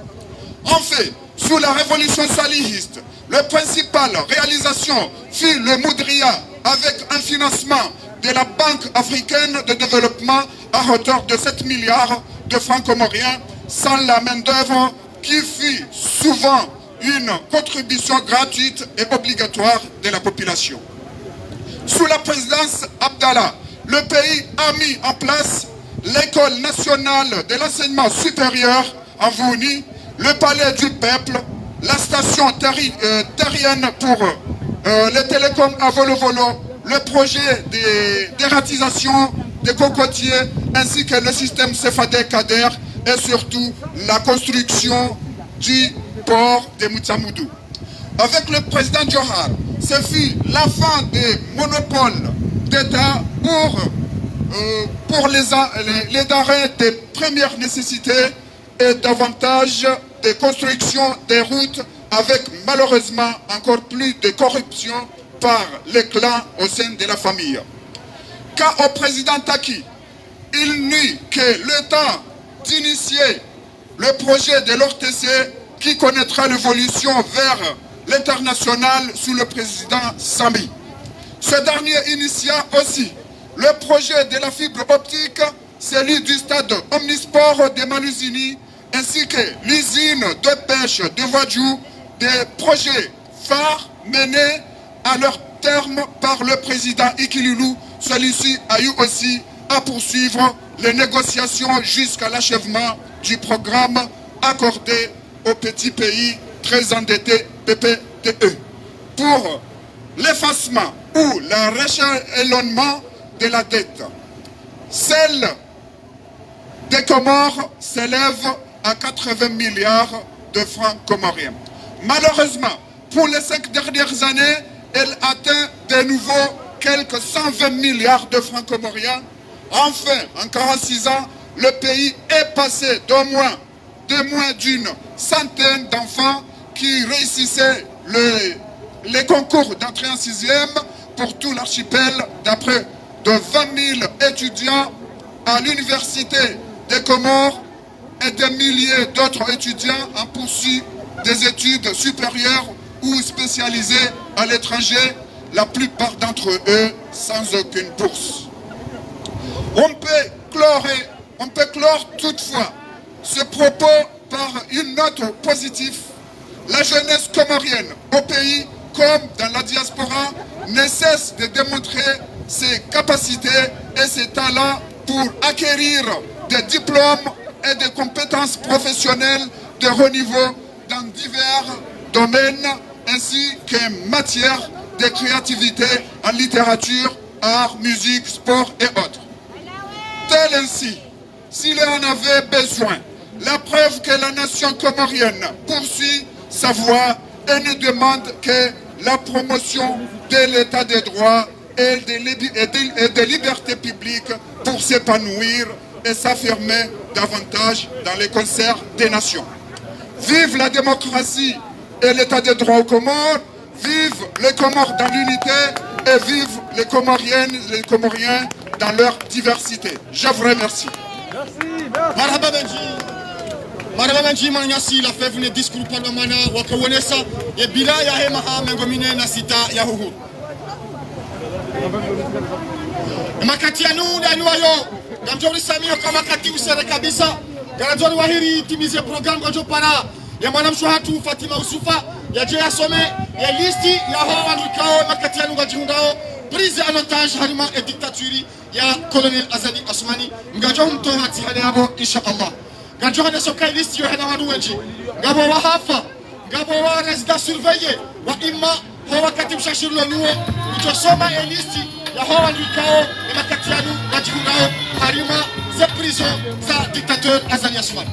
En fait, sous la révolution salihiste, la principale réalisation fut le Moudria avec un financement de la Banque africaine de développement à hauteur de 7 milliards de francs comoriens sans la main-d'œuvre qui fut souvent une contribution gratuite et obligatoire de la population. Sous la présidence Abdallah, le pays a mis en place l'École nationale de l'enseignement supérieur en Vouni, le palais du peuple, la station terrienne pour les télécoms à Volo-Volo, le projet d'ératisation des cocotiers, ainsi que le système Cefadé-Kader et surtout la construction du port de Moutsamoudou. Avec le président Johar, ce fut la fin des monopoles d'État pour les denrées de première nécessité et davantage de construction des routes avec malheureusement encore plus de corruption par les clans au sein de la famille. Quant au président Taki, il n'eut que le temps d'initier le projet de l'ORTC qui connaîtra l'évolution vers l'international sous le président Sami. Ce dernier initia aussi le projet de la fibre optique, celui du stade omnisport de Maluzini, ainsi que l'usine de pêche de Wadjou, des projets phares menés à leur terme par le président Ikilulu. Celui-ci a eu aussi à poursuivre les négociations jusqu'à l'achèvement du programme accordé aux petits pays très endettés PPTE pour l'effacement ou le rééchelonnement de la dette. Celle des Comores s'élève à 80 milliards de francs comoriens. Malheureusement, pour les 5 dernières années, elle atteint de nouveau quelques 120 milliards de francs comoriens. Enfin, en 46 ans, le pays est passé de moins d'une centaine d'enfants qui réussissaient les concours d'entrée en 6e pour tout l'archipel, d'après de 20 000 étudiants à l'université des Comores et des milliers d'autres étudiants en poursuite des études supérieures ou spécialisées à l'étranger, la plupart d'entre eux sans aucune bourse. On peut clore toutefois ce propos par une note positive. La jeunesse comorienne au pays comme dans la diaspora ne cesse de démontrer ses capacités et ses talents pour acquérir des diplômes et des compétences professionnelles de haut niveau dans divers domaines ainsi qu'en matière de créativité en littérature, art, musique, sport et autres. Tel ainsi, s'il en avait besoin, la preuve que la nation comorienne poursuit sa voie et ne demande que la promotion de l'état des droits et des libertés publiques pour s'épanouir et s'affirmer davantage dans les concerts des nations. Vive la démocratie et l'état des droits aux Comores, vive les Comores dans l'unité et vive les Comoriennes et les Comoriens dans leur diversité. Je vous remercie. Maraba Benji Manyasi la fait venir discours parlemana wakawonesa et bila ya hema ha mengomine na sita ya huhu. Makati ya nunda niwayo gamjori samio kama kati usere kabisa garajori wahiri timize program gojo para ya mwanamshuhatu Fatima Usufa ya je asome ya listi ya hawa ndikao makati ya nunga jihundao prise en otage harima et dictature ya colonel Azali Asmani ngajo mto hati hali abo inshallah. ga Johannes Okailisti yo hena wanu wenji ngabo wa hafa ngabo wa resident surveiller wa imma ho wakati mshashiri nuo utosoma elisti ya hawa likao ya makati yanu na jihunao harima za prison za dictateur Azali Assoumani.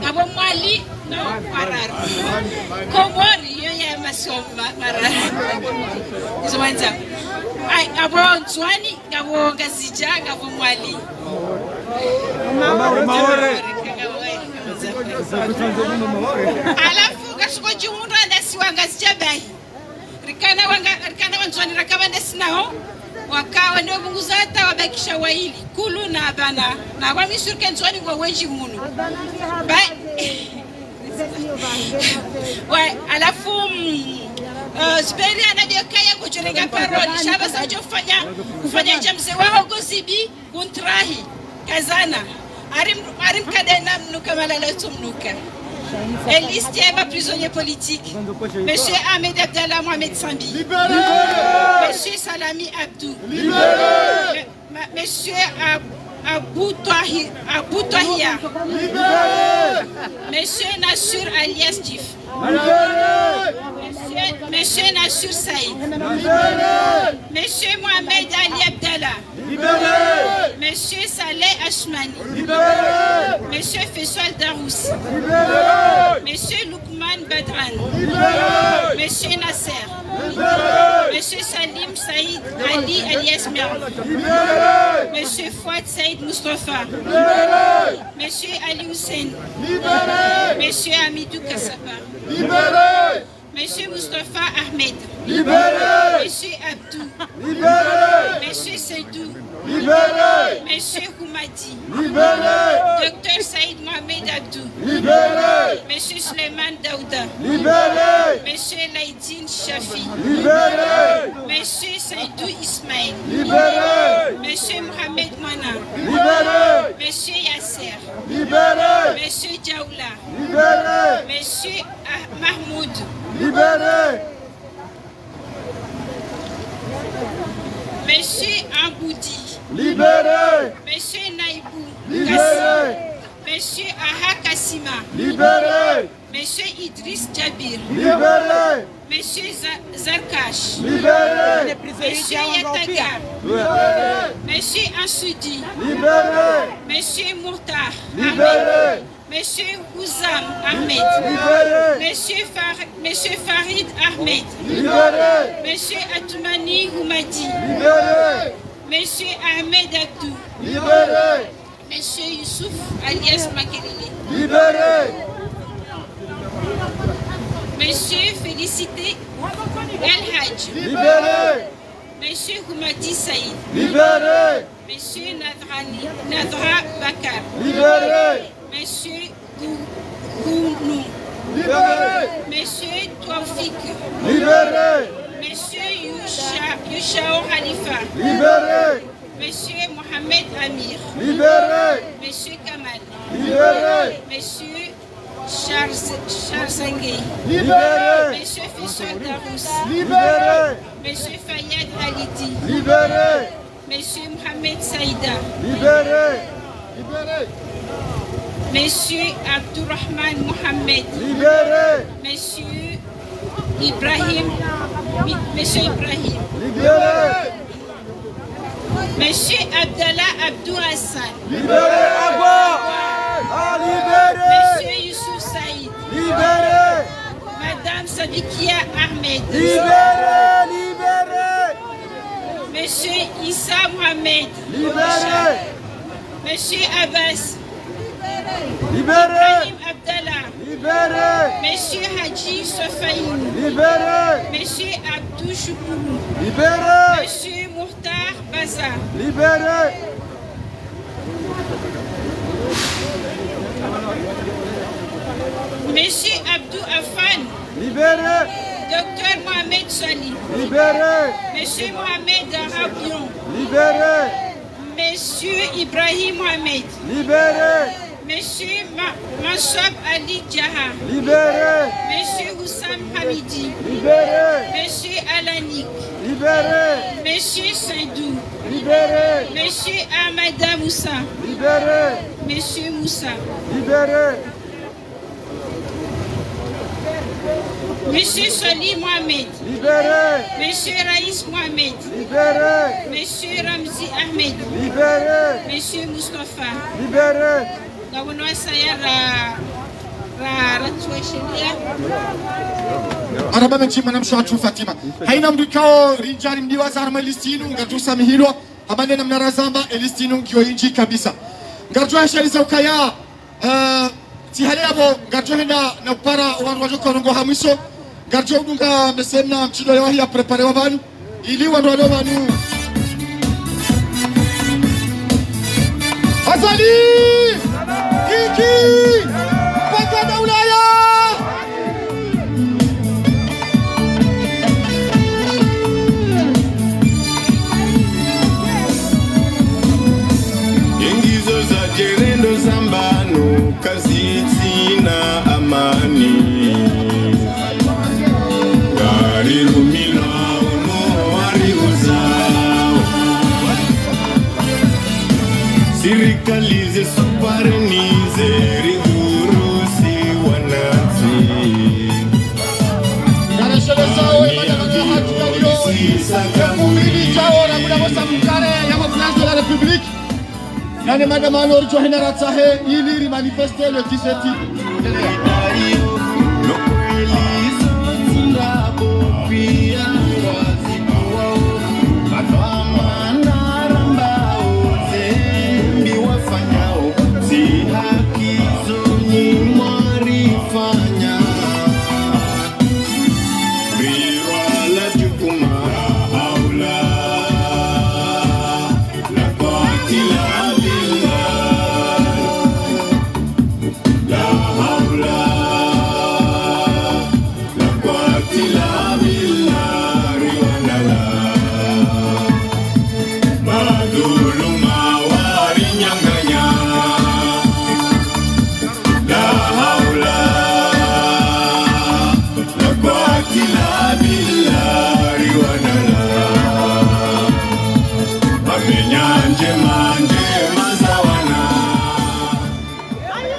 Abo Mali no Mararu Komori yo ya masoma Mararu Izwanza ai abo Nzwani ngabo Ngazija ngabo Mali Maore alafu kashiko jumunda ndasiwa Ngazija bai rikana Nzwani rakabande sinao wakawa ndio munguzata wabakisha waili kulu na bana na kwa misurke Nzwani kwa wenji munu ouais, à la fin, Sibéria n'a dit qu'il y a que tu parole. Chaba sa kufanya jamse wa Gozibi kuntrahi kazana. Arim kadena mnuka malala tumnuka. Elisti est prisonnier politique. Monsieur Ahmed Abdallah Mohamed Sambi. Libéré. Monsieur Salami Abdou. Libéré. Monsieur Abou Tahia. Monsieur Nassur alias Tif. Monsieur Nassur Saïd. Monsieur Mohamed Ali Abdallah. Monsieur Saleh Ashmani. Monsieur Fessoual Darous. Monsieur Loukman Badran. Monsieur Nasser. Monsieur Salim Saïd Ali alias Mer. Monsieur Fouad Saïd Mustafa. Monsieur Ali Hussein. Monsieur Amidou Kassaba. Monsieur Mustafa Ahmed. Monsieur Abdou. Monsieur Seydou. Monsieur Koumadi. Docteur Saïd Mohamed Abdou. Monsieur Suleiman Daouda. Monsieur Laïdine Shafi. Monsieur Seydou Ismail. Monsieur Mohamed Mana. Monsieur Yasser. Monsieur Djaoula. Monsieur Mahmoud. Monsieur Amboudi. Libéré. Monsieur Naïbou. Libéré. Monsieur Aha Kassima. Libéré. Monsieur Idriss Djabir. Libéré. Monsieur Zarkash. Libéré. Monsieur Yataga. Libéré. Monsieur Ansoudi. Libéré. Monsieur Mourtar. Libéré. Monsieur Ouzam Ahmed. Libéré. Monsieur Farid Ahmed. Libéré. Monsieur Atoumani Houmadi. Libéré. Monsieur Ahmed Abdou. Libéré. Monsieur Youssouf alias Makelele. Libéré. Monsieur Félicité El Hadj. Libéré. Monsieur Houmadi Saïd. Libéré. Monsieur Nadra Bakar. Libéré. Monsieur Gounou. Libéré. Monsieur Touafik. Libéré. Monsieur Yushao Khalifa. Libéré. Monsieur Mohamed Amir. Libéré. Monsieur Kamal. Libéré. Monsieur Charles Sengue. Libéré. Monsieur Fessoual Darous. Libéré. Monsieur Fayad Halidi. Libéré. Monsieur Mohamed Saïda. Libéré. Libéré. Monsieur Abdourahman Mohamed. Libéré. Monsieur Ibrahim. Monsieur Ibrahim. Libéré. Monsieur Abdallah Abdou Hassan. Libéré. Libéré. Monsieur Youssouf Saïd. Libéré. Madame Sadikia Ahmed. Libéré. Libéré. Monsieur Issa Mohamed. Libéré. Monsieur Abbas. Libéré. Ibrahim Abdallah. Libéré. Monsieur Haji Sofaïn. Libéré. Monsieur Abdou Choukourou. Libéré. Monsieur Mourtar Baza. Libéré. Monsieur Abdou Afan. Libéré. Docteur Mohamed Sali. Libéré. Monsieur Mohamed Rabion. Libéré. Monsieur Ibrahim Mohamed. Libéré. Monsieur Mansab Ali Djaha. Libéré. Monsieur Oussam Hamidi. Libéré. Monsieur Alanik. Libéré. Monsieur Saïdou. Libéré. Monsieur Ahmada Moussa. Libéré. Monsieur Moussa. Libéré. Monsieur Soli Mohamed. Libéré. Monsieur Raïs Mohamed. Libéré. Monsieur Ramzi Ahmed. Libéré. Monsieur Mustafa. Libéré. Gavana saya ra araba mechi manam shatu Fatima haina mdikao rinjari mdiwa za armalistinu ngatu samihilo habane namna razamba elistinu kio inji kabisa ngatu ashaliza ukaya tihale abo ngatu henda na para wanwajo korongo hamiso ngatu udunga mesemna mchido yawahi ya prepare wabanu ili wanwalo wanu Azali Kiki Mpaka na Ulaya Ingizo za jerendo zambano kaziti na amani Gari rumila uno warigozao Sirikalize suparenize rigurusi wanati Ganashelezao imadana hatu ya liyo Kumili chao na muna mosa mkare ya mafinazo de la République Nane madama anorijo hina ratsahe ili manifeste le 17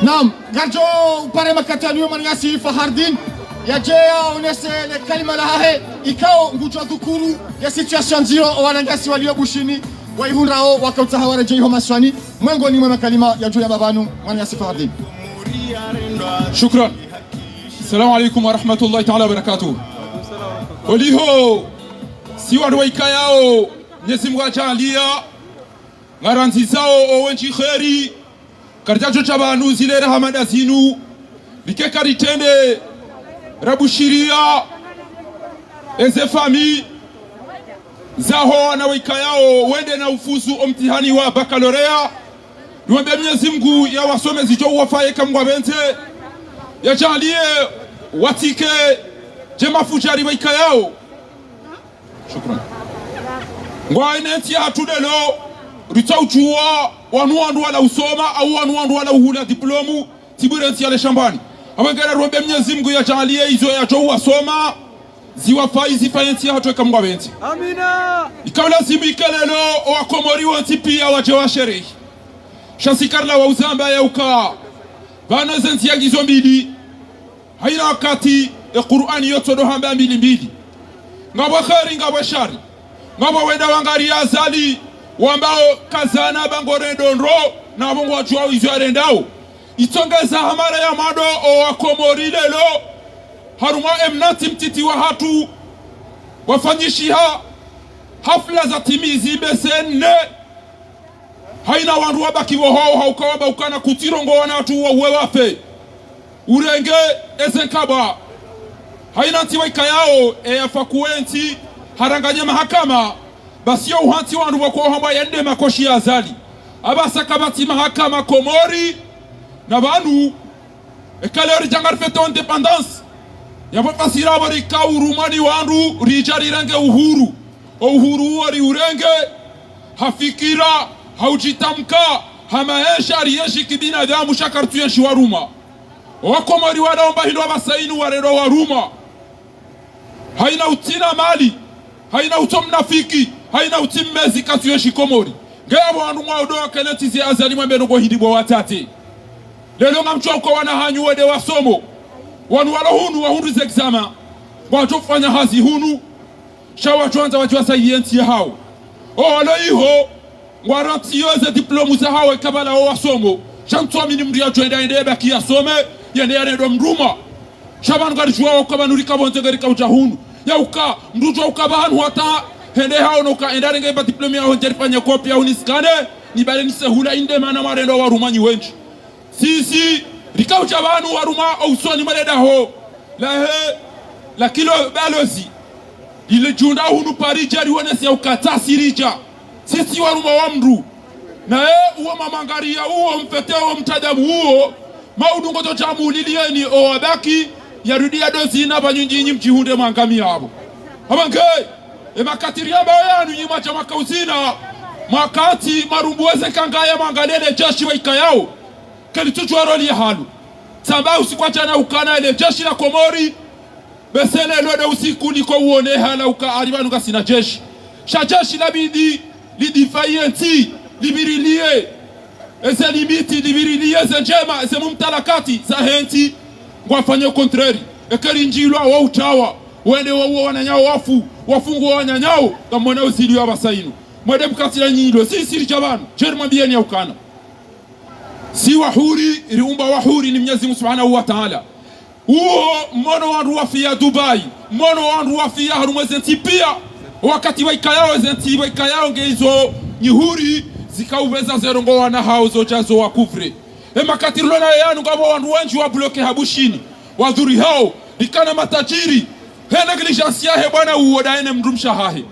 Naam, garjo upare makataniyo maningasi Fahardin yajea onese le kalima lahahe ikao ngujwa dhukuru ya situation zero wanangasi walio bushini waihunrao wakautaha warejeiho maswani mwengoni mwe makalima ya juu ya babanu maningasi Fahardin. Shukran. Assalamu alaikum wa rahmatullahi ta'ala wa barakatuh. Waliho si wadu waikayao Mwenyezi Mungu ajalia ngaranzi zao owenji kheri karjajo chabanu zile rahamada zinu likeka ritende rabushiria eze fami zaho na waikayao wende na ufuzu omtihani wa bakalorea niwembe Mwenyezi Mungu ya wasome zijo wafaye kamwa bente ya jalie watike jema fujari waikayao. Shukran. Ngwa inenti ya hatudelo ritauchua wanuandu wala usoma au wanuandu wala uhula diplomu tiburenti ya le shambani awengera ruombe Mwenyezi Mungu ya jalie hizo ya jo wasoma ziwafai zifayensi ya hatoeka mwa benti. Amina. Ikawa lazimu ikelelo wakomori wanti pia wajewa sherehi shasikarla wa uzamba ya uka vano zenzi ya gizo mbili haina wakati ya Qur'ani yoto dohamba mbili ngabwa khari ngabwa shari ngabwa wenda wangari ya azali wambao kazana bangore donro na bongo wajua izo arendao itongeza hamara ya mado o wakomori lelo haruma emnati mtiti wa hatu wafanyishiha hafla za timizi besenne haina wandu wabaki woho haukawaba ukana kutirongo wanatu wa uwe wafe urenge ezenkaba haina ntiwa ikayao yafakuenti haranganye mahakama basi yo uhanti wandu wako hamba yende makoshi ya azali abasa kabati mahakama komori na banu ekaleri jangar fete independence yabo fasira bari ka urumani wandu rijari range uhuru uhuru wari urenge hafikira haujitamka hamaesha riyeshi kibinadamu shakartu yeshi waruma wakomori wanaomba hilo abasainu warero waruma haina utina mali haina utomnafiki haina utimmezi katu yeshi komori ngabo wandu mwaudoa kenetizi azali mwembe nuko hidibwa watate lelo ngamchoko wana hanyu wede wasomo wanu wala hunu wa hundu exama wachofanya hazi hunu shawa chwanza wajua sayienti ya hao walo iho waranti yoze diplomu za hao kabala wa wasomo shantuwa mini mria joenda indeba kia some yende yane do mruma shabanu gari juwa wakaba nurika bonte gari kauja hunu ya uka mrujwa ukaba hanu wata hende hao nuka endare ngeba diplomu ya honjeri panya kopi ya uniskane nibale nisehula inde mana marendo wa rumanyi wenji sisi rikaucha banu waruma ausoni mareda ho la kilo balozi ile junda hunu parija riwonesi ya ukatasi rija sisi waruma wa mru na uo mamangaria uo mpeteo mtadamu uo maudungo to jamu lilieni o abaki yarudia dozi na banyinyi mjihunde mangami yabo abange makatiria bayanu nyima cha makauzina makati marumbuweze kangaya mangalele jeshi wa ikayao kalituchwa roli ya halu samba usikwachana ukana ile jeshi la Komori besele lode usiku niko uone hala uka aribanu kasina jeshi shajeshi labidi lidifayenti libirilie eze limiti libirilie eze njema eze mumtalakati za henti ngwafanya contrary ekeri njilwa wa utawa wende wa wananyao wafungu wa wananyao kamona usili wa basainu mwede mkatila nyilo siri chabanu jerma bieni ya ukana si wahuri riumba wahuri ni Mwenyezi Mungu Subhanahu wa Ta'ala uo mmono wandu wafia Dubai mmono wandu wafia harumwezi pia wakati waikayao zenti waikayao ngeizo nyihuri zikauveza zerongo wana hao zojazo wakuvre makati lona yanu ngabo wandu wenji wa bloke habushini wadhuri hao ikana matajiri negligence yahe bwana uodaene mrumsha hahe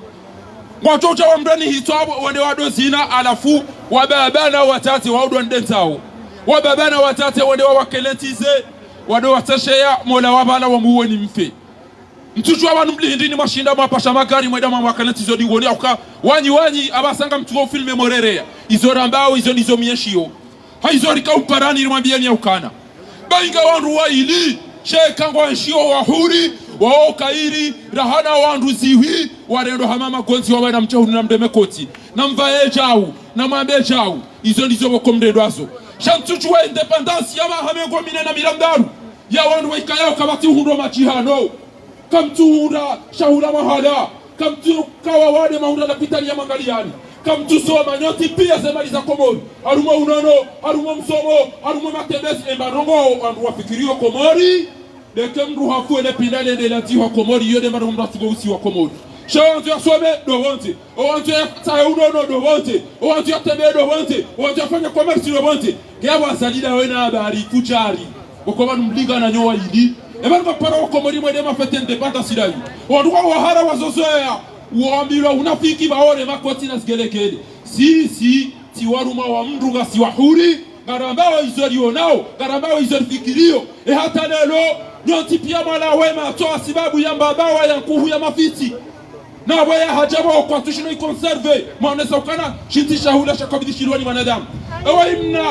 mwatocha wa mdani hitwabo wande wadozina alafu wababana watate waudwa ndentao wababana watate wande wakeletize wade watashea mola wabala wamuwe ni mfe mtuchu wa mlihindini mashinda mwapasha magari mweda mwakeletizo diwoni auka wanyi abasanga mtuwa filme morerea izo rambao izo nizo mieshio haizo rika umparani irmambieni ya ukana bainga wandu wa ili shekangwa nshio wahuri wao kairi rahana wandu ziwi warendo hamama gonzi wa wana mchahunu na mdemekoti na mvae jau na mambe jau izo nizo wakomdendo azo shantuchu wa independence yama hamengo mine na milamdaru ya wandu wa ikayao kabati uhundu machihano kamtuhunda shahula mahala kamtu kawa wade mahunda na pitali ya mangaliani kamtu soma nyoti pia zemali za Komori haruma unano haruma msomo haruma matembezi embarongo wandu wafikirio Komori deke mru hafu ele pinale de lati wa Komori yode mbarongo mratugo usi wa Komori shawantu ya some do wonte owantu ya tae unono do wonte owantu ya tebe do wonte owantu ya fanya commerce do wonte geba asalida wena habari kuchari wakoba numliga na nyowa ili ebanu kapara wa Komori mwede mafete independence sidayi wanduwa wahara wazozoea uambira unafiki baore makoti na sgelekele si waruma wa mndunga si wahuri garambao izori onao garambao izori fikirio hata lelo nyoti pia mala wema toa sababu ya mbabawa ya kuhu ya mafiti na waya hajaba kwa tushino ikonserve maonesa ukana shinti shahula shakabidi shirwani wanadamu ewa imna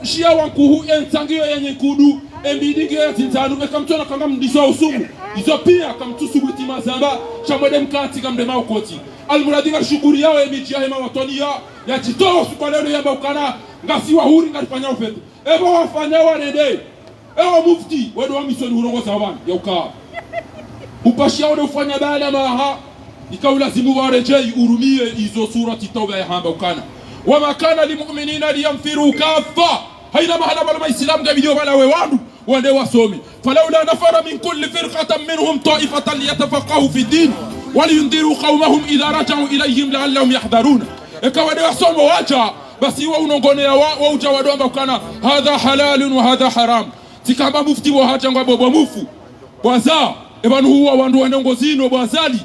shia wankuhu entangio yenye kudu embidingi ya tintanu mekamtona kanga mdiso usumu izo pia kamtusubuti mazamba chamwede mkati kamdema ukoti almuradinga shuguri yao emijia hema watonia ya chitoa suko lelo yamba ukana ngasi wahuri ngalifanya ufete ebo wafanya wanede ewa mufti wedo wa misoni hurongo sawan ya ukaa upashia wade ufanya bala maha ikaulazimu warejei urumie izo surati tauba ya hamba ukana wama kana limu'minina liyamfiru kafa haina mahala bala maislamu gabidio bala wewandu wande wasomi falawla nafara min kulli firqatan minhum ta'ifatan liyatafaqahu fi din waliyundiru qawmahum idha raja'u ilayhim la'allahum yahdharun ekawade wasomo wacha basi wa unongonea wa uja wadonga ukana hadha halalun wa hadha haram tikamba mufti wa hacha ngabo mufu bwaza ebanu huwa wandu wanongozino bwazali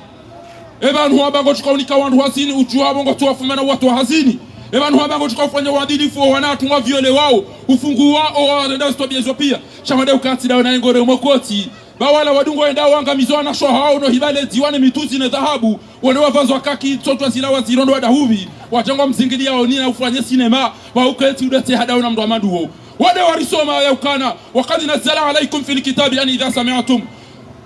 ebanu huwa bango chukaunika wandu hasini ujuwa bongo tuwafumana watu hazini Ebanu habango tukafanya uadilifu wanatumwa viole wao ufungu wao ndio stobiezo pia chamade ukati dawo na ngore umokoti bawala wadungo enda wangamizwa na shoha hao no hibale diwane mituzi na dhahabu wale wavazwa kaki totwa zila wazirondo wadahubi watangwa mzingilia wao nina ufanye sinema wa uketi udete hadao na mdamadu wao wale warisoma ya ukana wakati nazala alaikum fil kitabi an idha sami'tum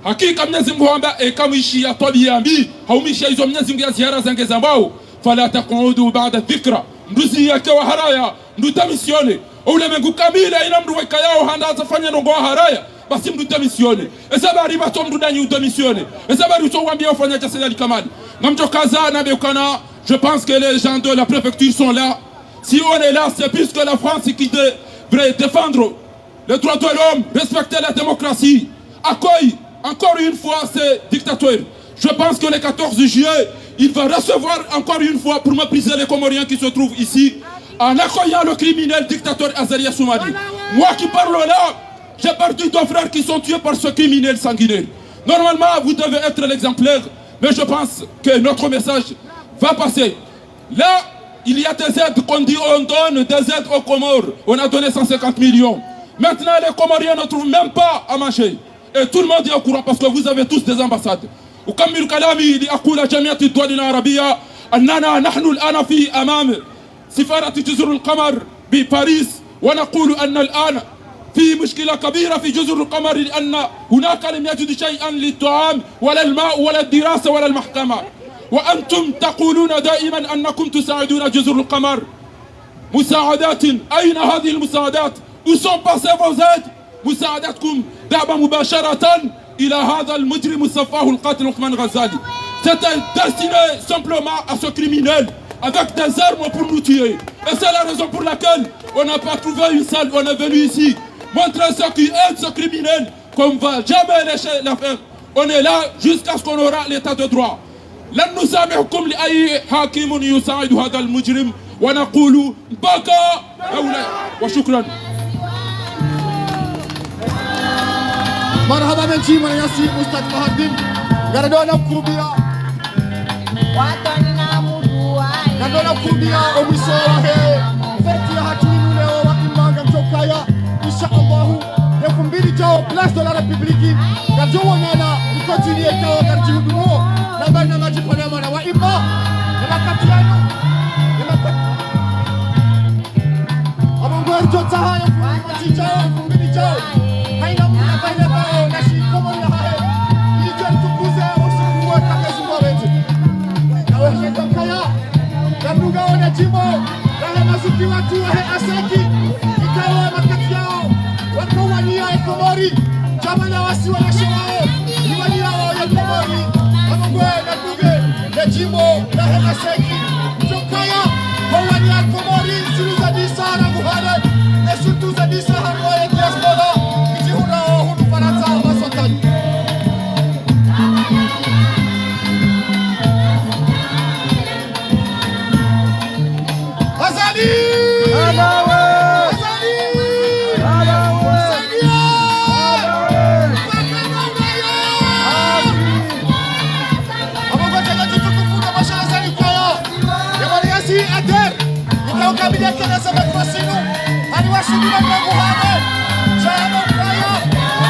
hakika Mwenyezi Mungu amba kamishi ya tabia mbi haumisha hizo Mwenyezi Mungu ya ziara zange zambao fala taqudu ba'da dhikra nduzi yake wa haraya ndutamisione ule mengu kamila ina mdu weka yao handa atafanya ndongo haraya basi ndutamisione esabari bato mdudanyi utamisione esabari utowambia ufanya cha Sayyid Kamali ngamtokaza na bekana. Je pense que les gens de la préfecture sont là. Si on est là, c'est puisque la France qui devrait défendre les droits de l'homme, respecter la démocratie, accueille encore une fois ces dictateurs. Je pense que le 14 juillet, il va recevoir encore une fois pour mépriser les Comoriens qui se trouvent ici, en accueillant le criminel dictateur Azali Assoumani. Moi qui parle là, j'ai perdu deux frères qui sont tués par ce criminel sanguinaire. Normalement, vous devez être l'exemplaire, mais je pense que notre message va passer. Là, il y a des aides qu'on dit, on donne des aides aux Comores. On a donné 150 millions. Maintenant, les Comoriens ne trouvent même pas à manger. Et tout le monde est au courant parce que vous avez tous des ambassades. وكمل كلامي لأقول جميع الدول العربية أننا نحن الآن في أمام سفارة جزر القمر بباريس ونقول أن الآن في مشكلة كبيرة في جزر القمر لأن هناك لم يجد شيئا للطعام ولا الماء ولا الدراسة ولا المحكمة وأنتم تقولون دائما أنكم تساعدون جزر القمر. مساعدات أين هذه المساعدات؟ Où sont passées vos aides؟ مساعدتكم دعم مباشرة إلى هذا المجرم السفاه القاتل Othman Ghazali. C'était destiné simplement à ce criminel avec des armes pour nous tuer. Et c'est la raison pour laquelle on n'a pas trouvé une salle, on est venu ici montrer ce qui est ce criminel qu'on ne va jamais lâcher l'affaire. On est là jusqu'à ce qu'on aura l'état de droit. لن نسامحكم لأي حاكم يساعد هذا المجرم ونقول بقى أولى وشكرا. مرحبا من شي من ياسي أستاذ مهدين غردونا كوبيا غردونا كوبيا ومسواه فرتي هاتينو لeo wakimanga mtokaya insha Allah يكون بيدي جاو place de la République gajowana continue kao garjihudumo na bana majipana mana wa imma na katiano abongor jota hayo futi jao fumbini jao haina mna baina bao na shikomo ya hae ili tukuze usiku wa takazumba wetu na wewe tokaya gabuga ona jimbo na mazuki watu wa asaki ikawa makati yao wakawania Komori jamana wasi wanashimao iwania wao ya Komori abongwe na kuge na jimbo na asaki tokaya wawania Komori siruza disara muhare na surtout za disara ya diaspora kijihura hudu Faransa wasotani Azali Adawe kabila kena sabat wasinu ani wasinu na Muhammad jana kaya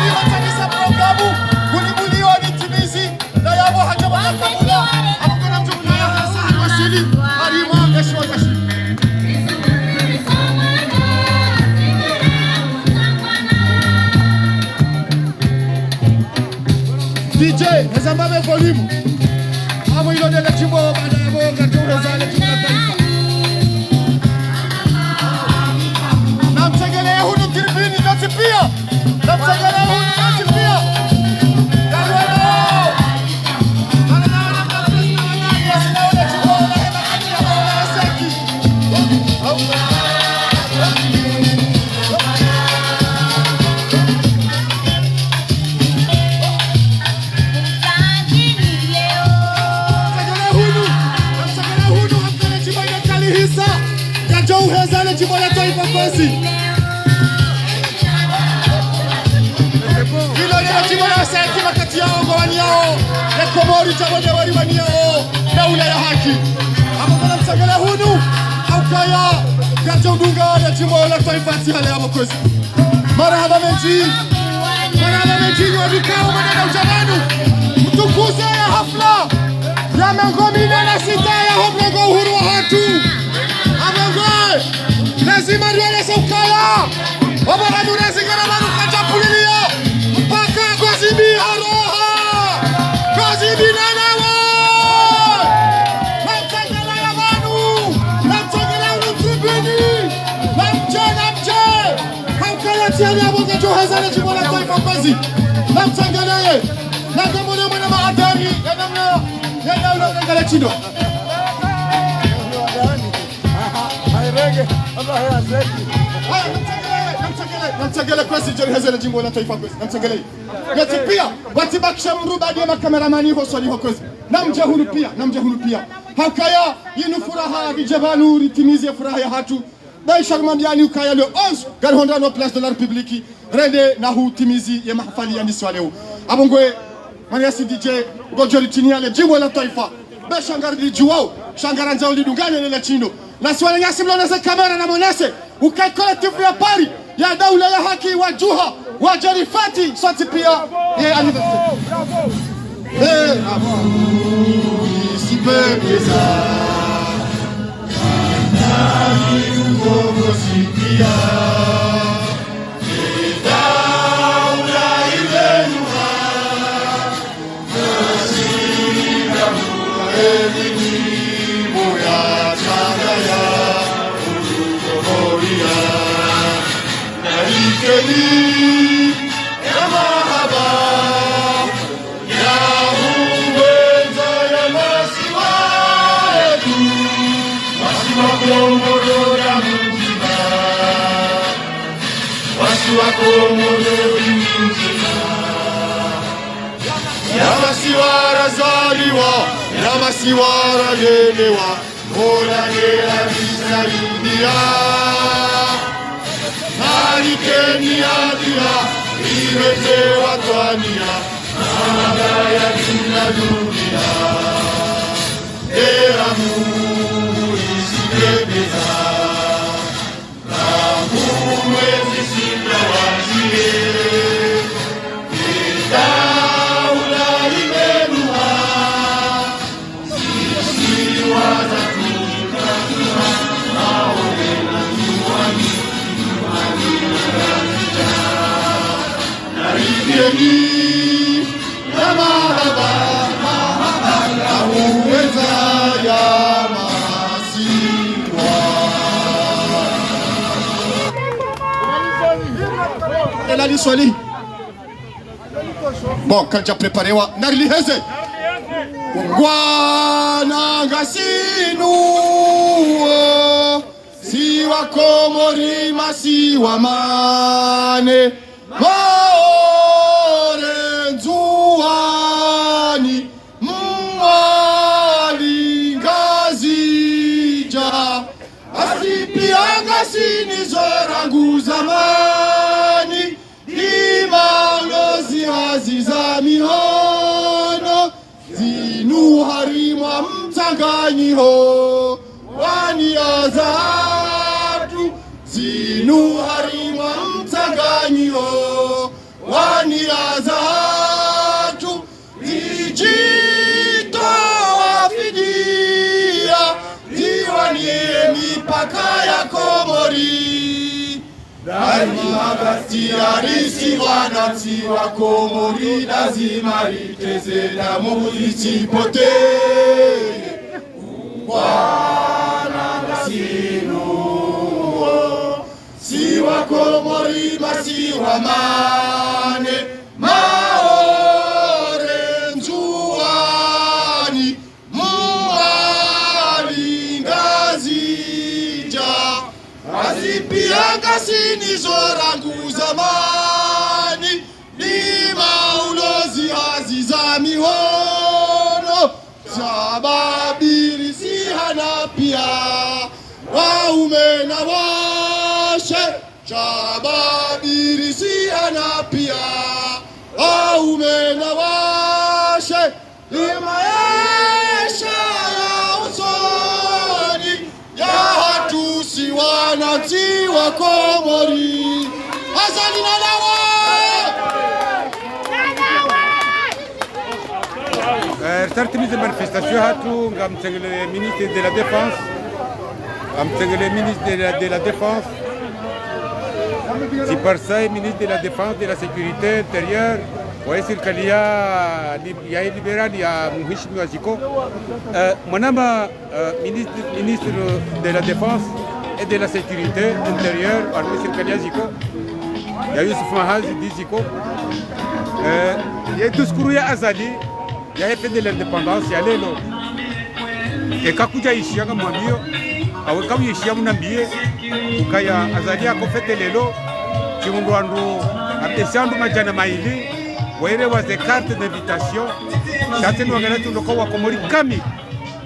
ni watanisa programu kulibuli wani timizi na yabo hajaba akamula akona mjumla ya hasa wasili arima yashwa yashi DJ nezamame volume amo ilo de chimbo bada yabo gatura zale tunataifa pia namsagala huyu nati pia darwano ana mapesa wanani asinaona chibona hema saki namsagala huyu hapana chibona kali hisa kajo uhezana chibona taifa kwesi wakati yao ngawani yao ya Komori tabonye wari wani yao daula ya haki hapo kuna msagala hunu au haukaya gacha udunga ya chimo la taifa hale ya mkosi marahaba meji wa vikao maneno ujamanu mtukuze ya hafla ya mengomine na sita ya hobnego uhuru wa hatu amongoe lazima riole saukaya wabaradu rezingana manu kachapulilia mpaka gozibi haroha gozibi nanawa namtangela ya manu namtangela unutribini namche haukaya tiani aboga johazana jimola taifa mbazi namtangela ye nagamone mwana maadari ya namna ngala chido namtangele kwesi jori hazana jimola taifa kwesi namtangele ngati pia watibakisha mruba dia makameramani ho swali ho kwesi namje hunu pia hakaya yinu furaha vijabalu ritimize furaha ya hatu dai sharmandiani ukaya le 11 garhonda no place de la République rende na hutimizi ya mahafali ya niswa leo abongwe maniasi DJ gojori tiniale jimbo la taifa be shangardi juwao shangaranza ulidunganya nela chino na swala nyasi mloneze kamera na monese ukai collective ya pari ya daula ya haki wa juha wa jarifati soti pia ye anniversaire si pepeza nani uko sipia ya mahaba ya uweza ya masiwa yetu masiwa komoro ya muzima masiwa komoro ya masiwa razaliwa ya masiwa ralelewa mola nela bisaidia Keni adira, imete watwania, anagaya kina dunia. Eramu isikebeza, namu mwezi singa wajie. Daula imenuha, sisi wazatuka maone na tuwani. Naribieni ya mahaba ya uweza ya masiwa. Elali swali. Bon, kalja preparewa nariliheze. Ungwana ngasinu siwa komori masiwa mane maore nzuani mwali ngazija asipianga sinizorangu zamani imaulozi haziza mihono zinu harimwa mtanganyiho wani azatu zinu harimwa mtanganyiho wani azatu zijito wafidia ziwanie mipaka ya Komori dari magati arisi wanati wa Komori lazima liteze damu lisipote Wana masinu siwa Komori masiwa mane maore nzuani mwali ngazija azipianga sinizorangu zamani ni maulozi haziza mihono sababiri sihana pia waume na washe sababiri sihana pia waume na washe imaesha ya usoni ya hatu wananchi wa Komori. Azali na dawa. Certaines manifestations hatu ngamtengele ministre de la défense, amtengele ministre de la défense. Si par ça ministre de la défense de la sécurité intérieure, ouais serikali ya liberali ya mheshimiwa Ziko. Mwanama ministre de la défense et de la sécurité intérieure, parmi serikali ya Ziko. Ya Yusuf Mahazi di Ziko. Ya diskuru ya Azali. Ya fait de l'indépendance ya lelo ekakuja ishianga mwambio awe kama ishia munambie ukaya Azali yako fete lelo chimundu andu apesandu majana maili waire waze carte d'invitation chate no ngala tundo wa Komori kami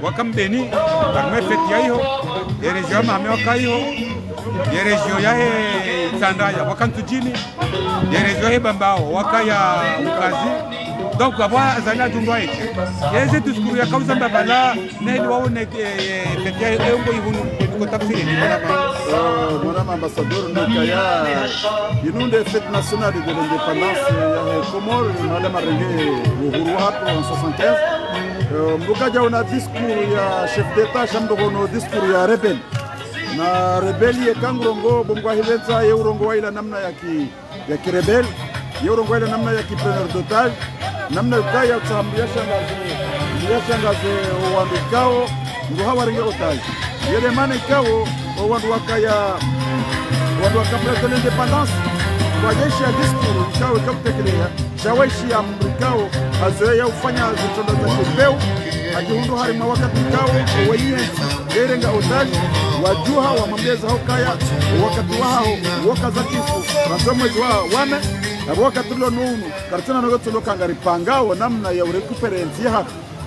wakambeni barme fete ya hiyo ya region mame wakaiho ya region ya Tandaya wakantujini ya region he Bambao wakaya ukazi. Donc avoir Azali adundwa eke yeze diskuru ya kauza mbabala na ili waone petia eongo ihunu kwa tafsiri ni Madame ambassadeur Nokaya inunde fête nationale de l'indépendance ya Comores na marenge uhuru hapo en 75 mbukaja una discours ya chef d'état shamdogono discours ya rebel na rebeli ekangrongo bongwa hilenza eurongo waila namna ya kirebel eurongo waila namna ya kipreneur total namna ukaya utambia shangaze uandikao ndo hawaringe otai yele maana ikao wandu wakaya wandu wakapata l'indépendance kwa jeshi ya diskuru ikao ikakutekelea shawaishi ya mrikao azoea ufanya zitondo za kipeu ajihundo harima wakati ikao wenye erenga otai wajuha wa mambeza hokaya wakati wao wakazakifu rasomwezi wa wame wakati lo nunu karitana no gotolo kangari pangao namna ya urecuperence ya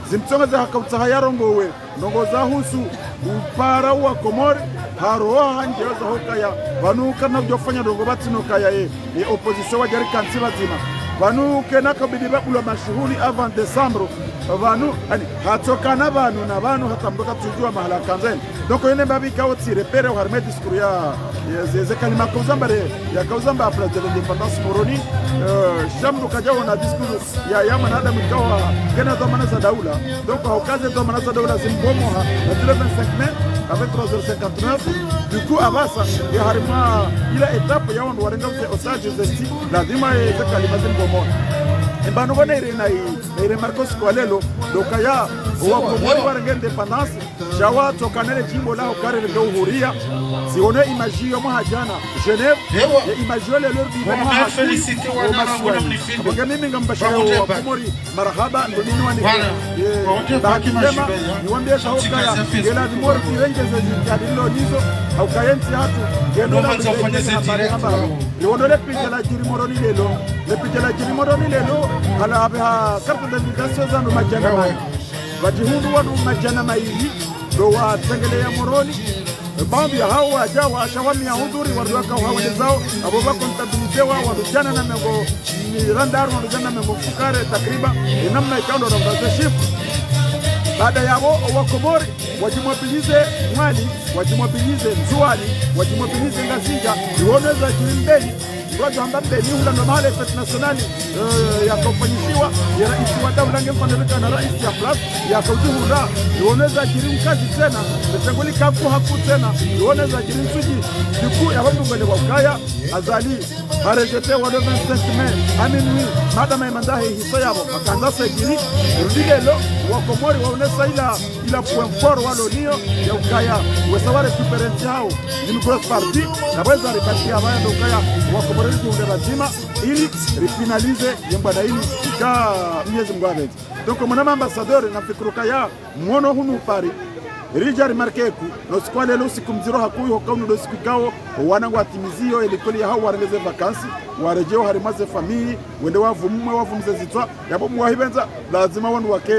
zimtsonga za hakautsa yarongowe ndongo za husu upara wa Komori haroha hanje za hokaya banu kana kujofanya ndongo batino kaya e opposition wa jari kanti bazima banu kena kabidi bakulo mashuhuri avant décembre banu ani hatokana banu na banu hatamboka tujua mahala kanzeni donc yene babi kawo tire pere wa harme discours ya ze kalima kozambare ya kozamba à place de l'indépendance Moroni shamdu kajawa na discours ya yama na adam ikawa kena zamana za daula donc haukaze zamana za daula zimbomoha na 25 mai avec 3h59 du coup avasa ya harima ila étape ya wandu warenga otage zeti lazima ze kalima zimbomoha embano bana ire Marcos Kwalelo dokaya wa Komori warenga indépendance jawa tokanele jimbo lao kare le uhuria sione imagio mahajana Genève ya imagio le lordi bana félicité wana ngona mimi ngambashara wa Komori marhaba ndo nini wani bahati njema niwaambie shauka gela dimor kirengeze jadilo nizo au kayenti hatu gendo na kufanya habari niondole picha la Jirimoroni lelo le picha la Jirimoroni lelo ala abeha carte d'invitation za ndo majana mai wajihundu wanu majana maili ndo watengelea Moroni bambi hao wajawa shawami ya hudhuri waruaka hawale zao abo bakontabilizewa warujana na mengo ni randaru warujana na mengo fukare takriban namna ikando na mbaze shifu baada yao wa Komori wajimwapilize mwali wajimwapilize nzuali wajimwapilize ngazinga iwoneza jirimbeli Watu hamba mbeni hula ndo mahale fete nationali ya kufanyishiwa ya raisi wa daula ngefaneleka na raisi ya plus ya kaujuhura iwoneza jiri mkazi tena metenguli kaku haku tena iwoneza jiri msuji yuku ya wambu mwele wa ukaya Azali harejete wa 25 mai aminui madama imandahe hisa yabo makanzasa jiri rudilelo wa Komori waonesa ila point fort walo niyo ya ukaya wesaware kuperensi hao ni cross party na weza ripati ya baya ndo ukaya wa Komori ndio lazima ili refinalize yembana ili ka miezi mgwabeti donc mon ambassadeur na fikruka ya mwono hunu pari rija remarqueku no skwale lo sikumziro hakuyo hokaunu do sikikao wana ngwatimizio elikoli hao warengeze vakansi warejeo harimaze famili wende wavumze zitwa yabo muwahibenza lazima wandu wake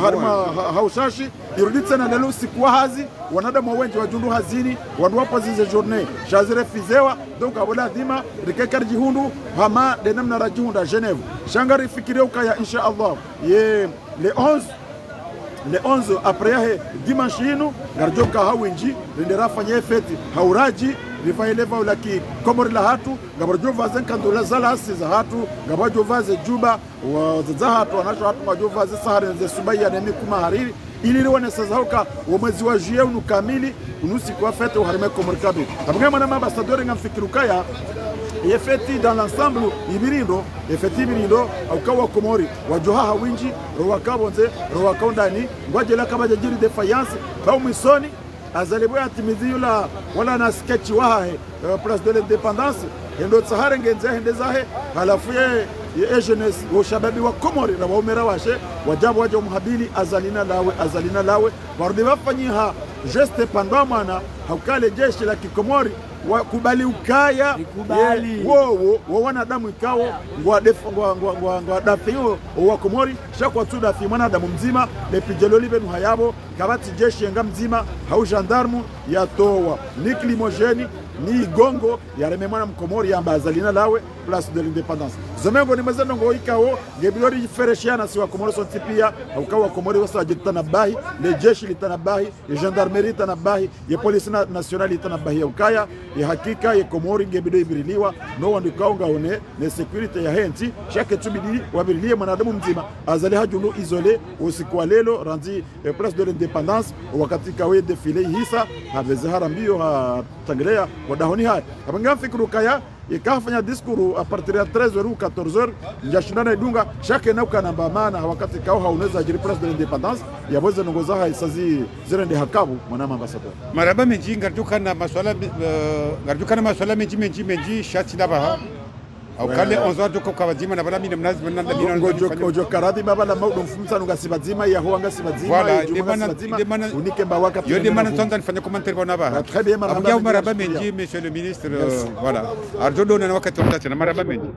harima haushashi iruditse na lelo sikuwa hazi wanadamu wengi wajundu hazini wandu wapo zize journée shazire fizewa donc abo lazima rikekar jihundu hama denamna rajihunda Genève shangari fikiria ukaya insha Allah ye le 11 après dimanche inu garjoka hawinji rendera fanye feti hauraji rivaeleva ulaki komori la hatu ngabajo vaze kandola zala za hatu ngabajo vaze juba za hatu wanasho hatu ngabajo vaze sahari ze subaya na mikuma hariri ili lione sasa huka mwezi wa juillet unu kamili unusi kwa fete uharime komori kabi abanga mwana ambassadeur ngamfikirukaya yefeti dans l'ensemble ibirindo yefeti ibirindo aukawa komori wajoha hawinji rowakabonze rowakaundani ngwajela kama jiri defiance ba mwisoni azalibu atimizi yula wala na sketch wahe place de l'indépendance endo tsahare ngenze hendezahe halafu ye jeunesse wa shababi wa komori na waumera washe wajabu waje umhabili azalina lawe warudi wafanyiha geste pandwa mwana haukale jeshi la kikomori wakubali ukaya wo wanadamu ikao ngwa dafiyo wa komori shakwa tu dafi mwanadamu mzima lepijelo benu hayabo kabati jeshi nga mzima hau gendarme ya towa ni klimogeni ni gongo ya reme mwana mkomori ya mbazalina lawe place de l'indépendance zomengo ni mazendo ngo ikao ngebilori fereshiana si wa komori sonti pia ukawa komori wasa jitanabahi le jeshi litanabahi le gendarmerie litanabahi ye police nationale litanabahi ya ukaya ya hakika ye komori ngebido ibiriliwa no wandikao ngaone ne security ya henti chaque tubidi wabirilie mwanadamu mzima azali hajulu isolé usiku wa lelo randi place de l'indépendance wakati kawe defile hisa habezahara mbio ha tangelea wadahoni haya abanga fikru kaya ikafanya diskuru a partir ya 13h ou 14h njashindana idunga shake na ukanamba maana wakati kao haunaweza ajiri place de l'indépendance yaweze nongoza haisazi zirende hakabu mwana ambassadeur maraba menji ngarjukana maswala menji shati labaha au kale 11h doko kabazima na bala mina mnazi bana ojo karadi baba la maudo mfumsa nungasibazima ya huanga sibazima voilà demana unike mbawaka yo demana tonta nifanya commentaire bona ba très bien maraba menji monsieur le ministre voilà arjodo na wakati mtache na maraba menji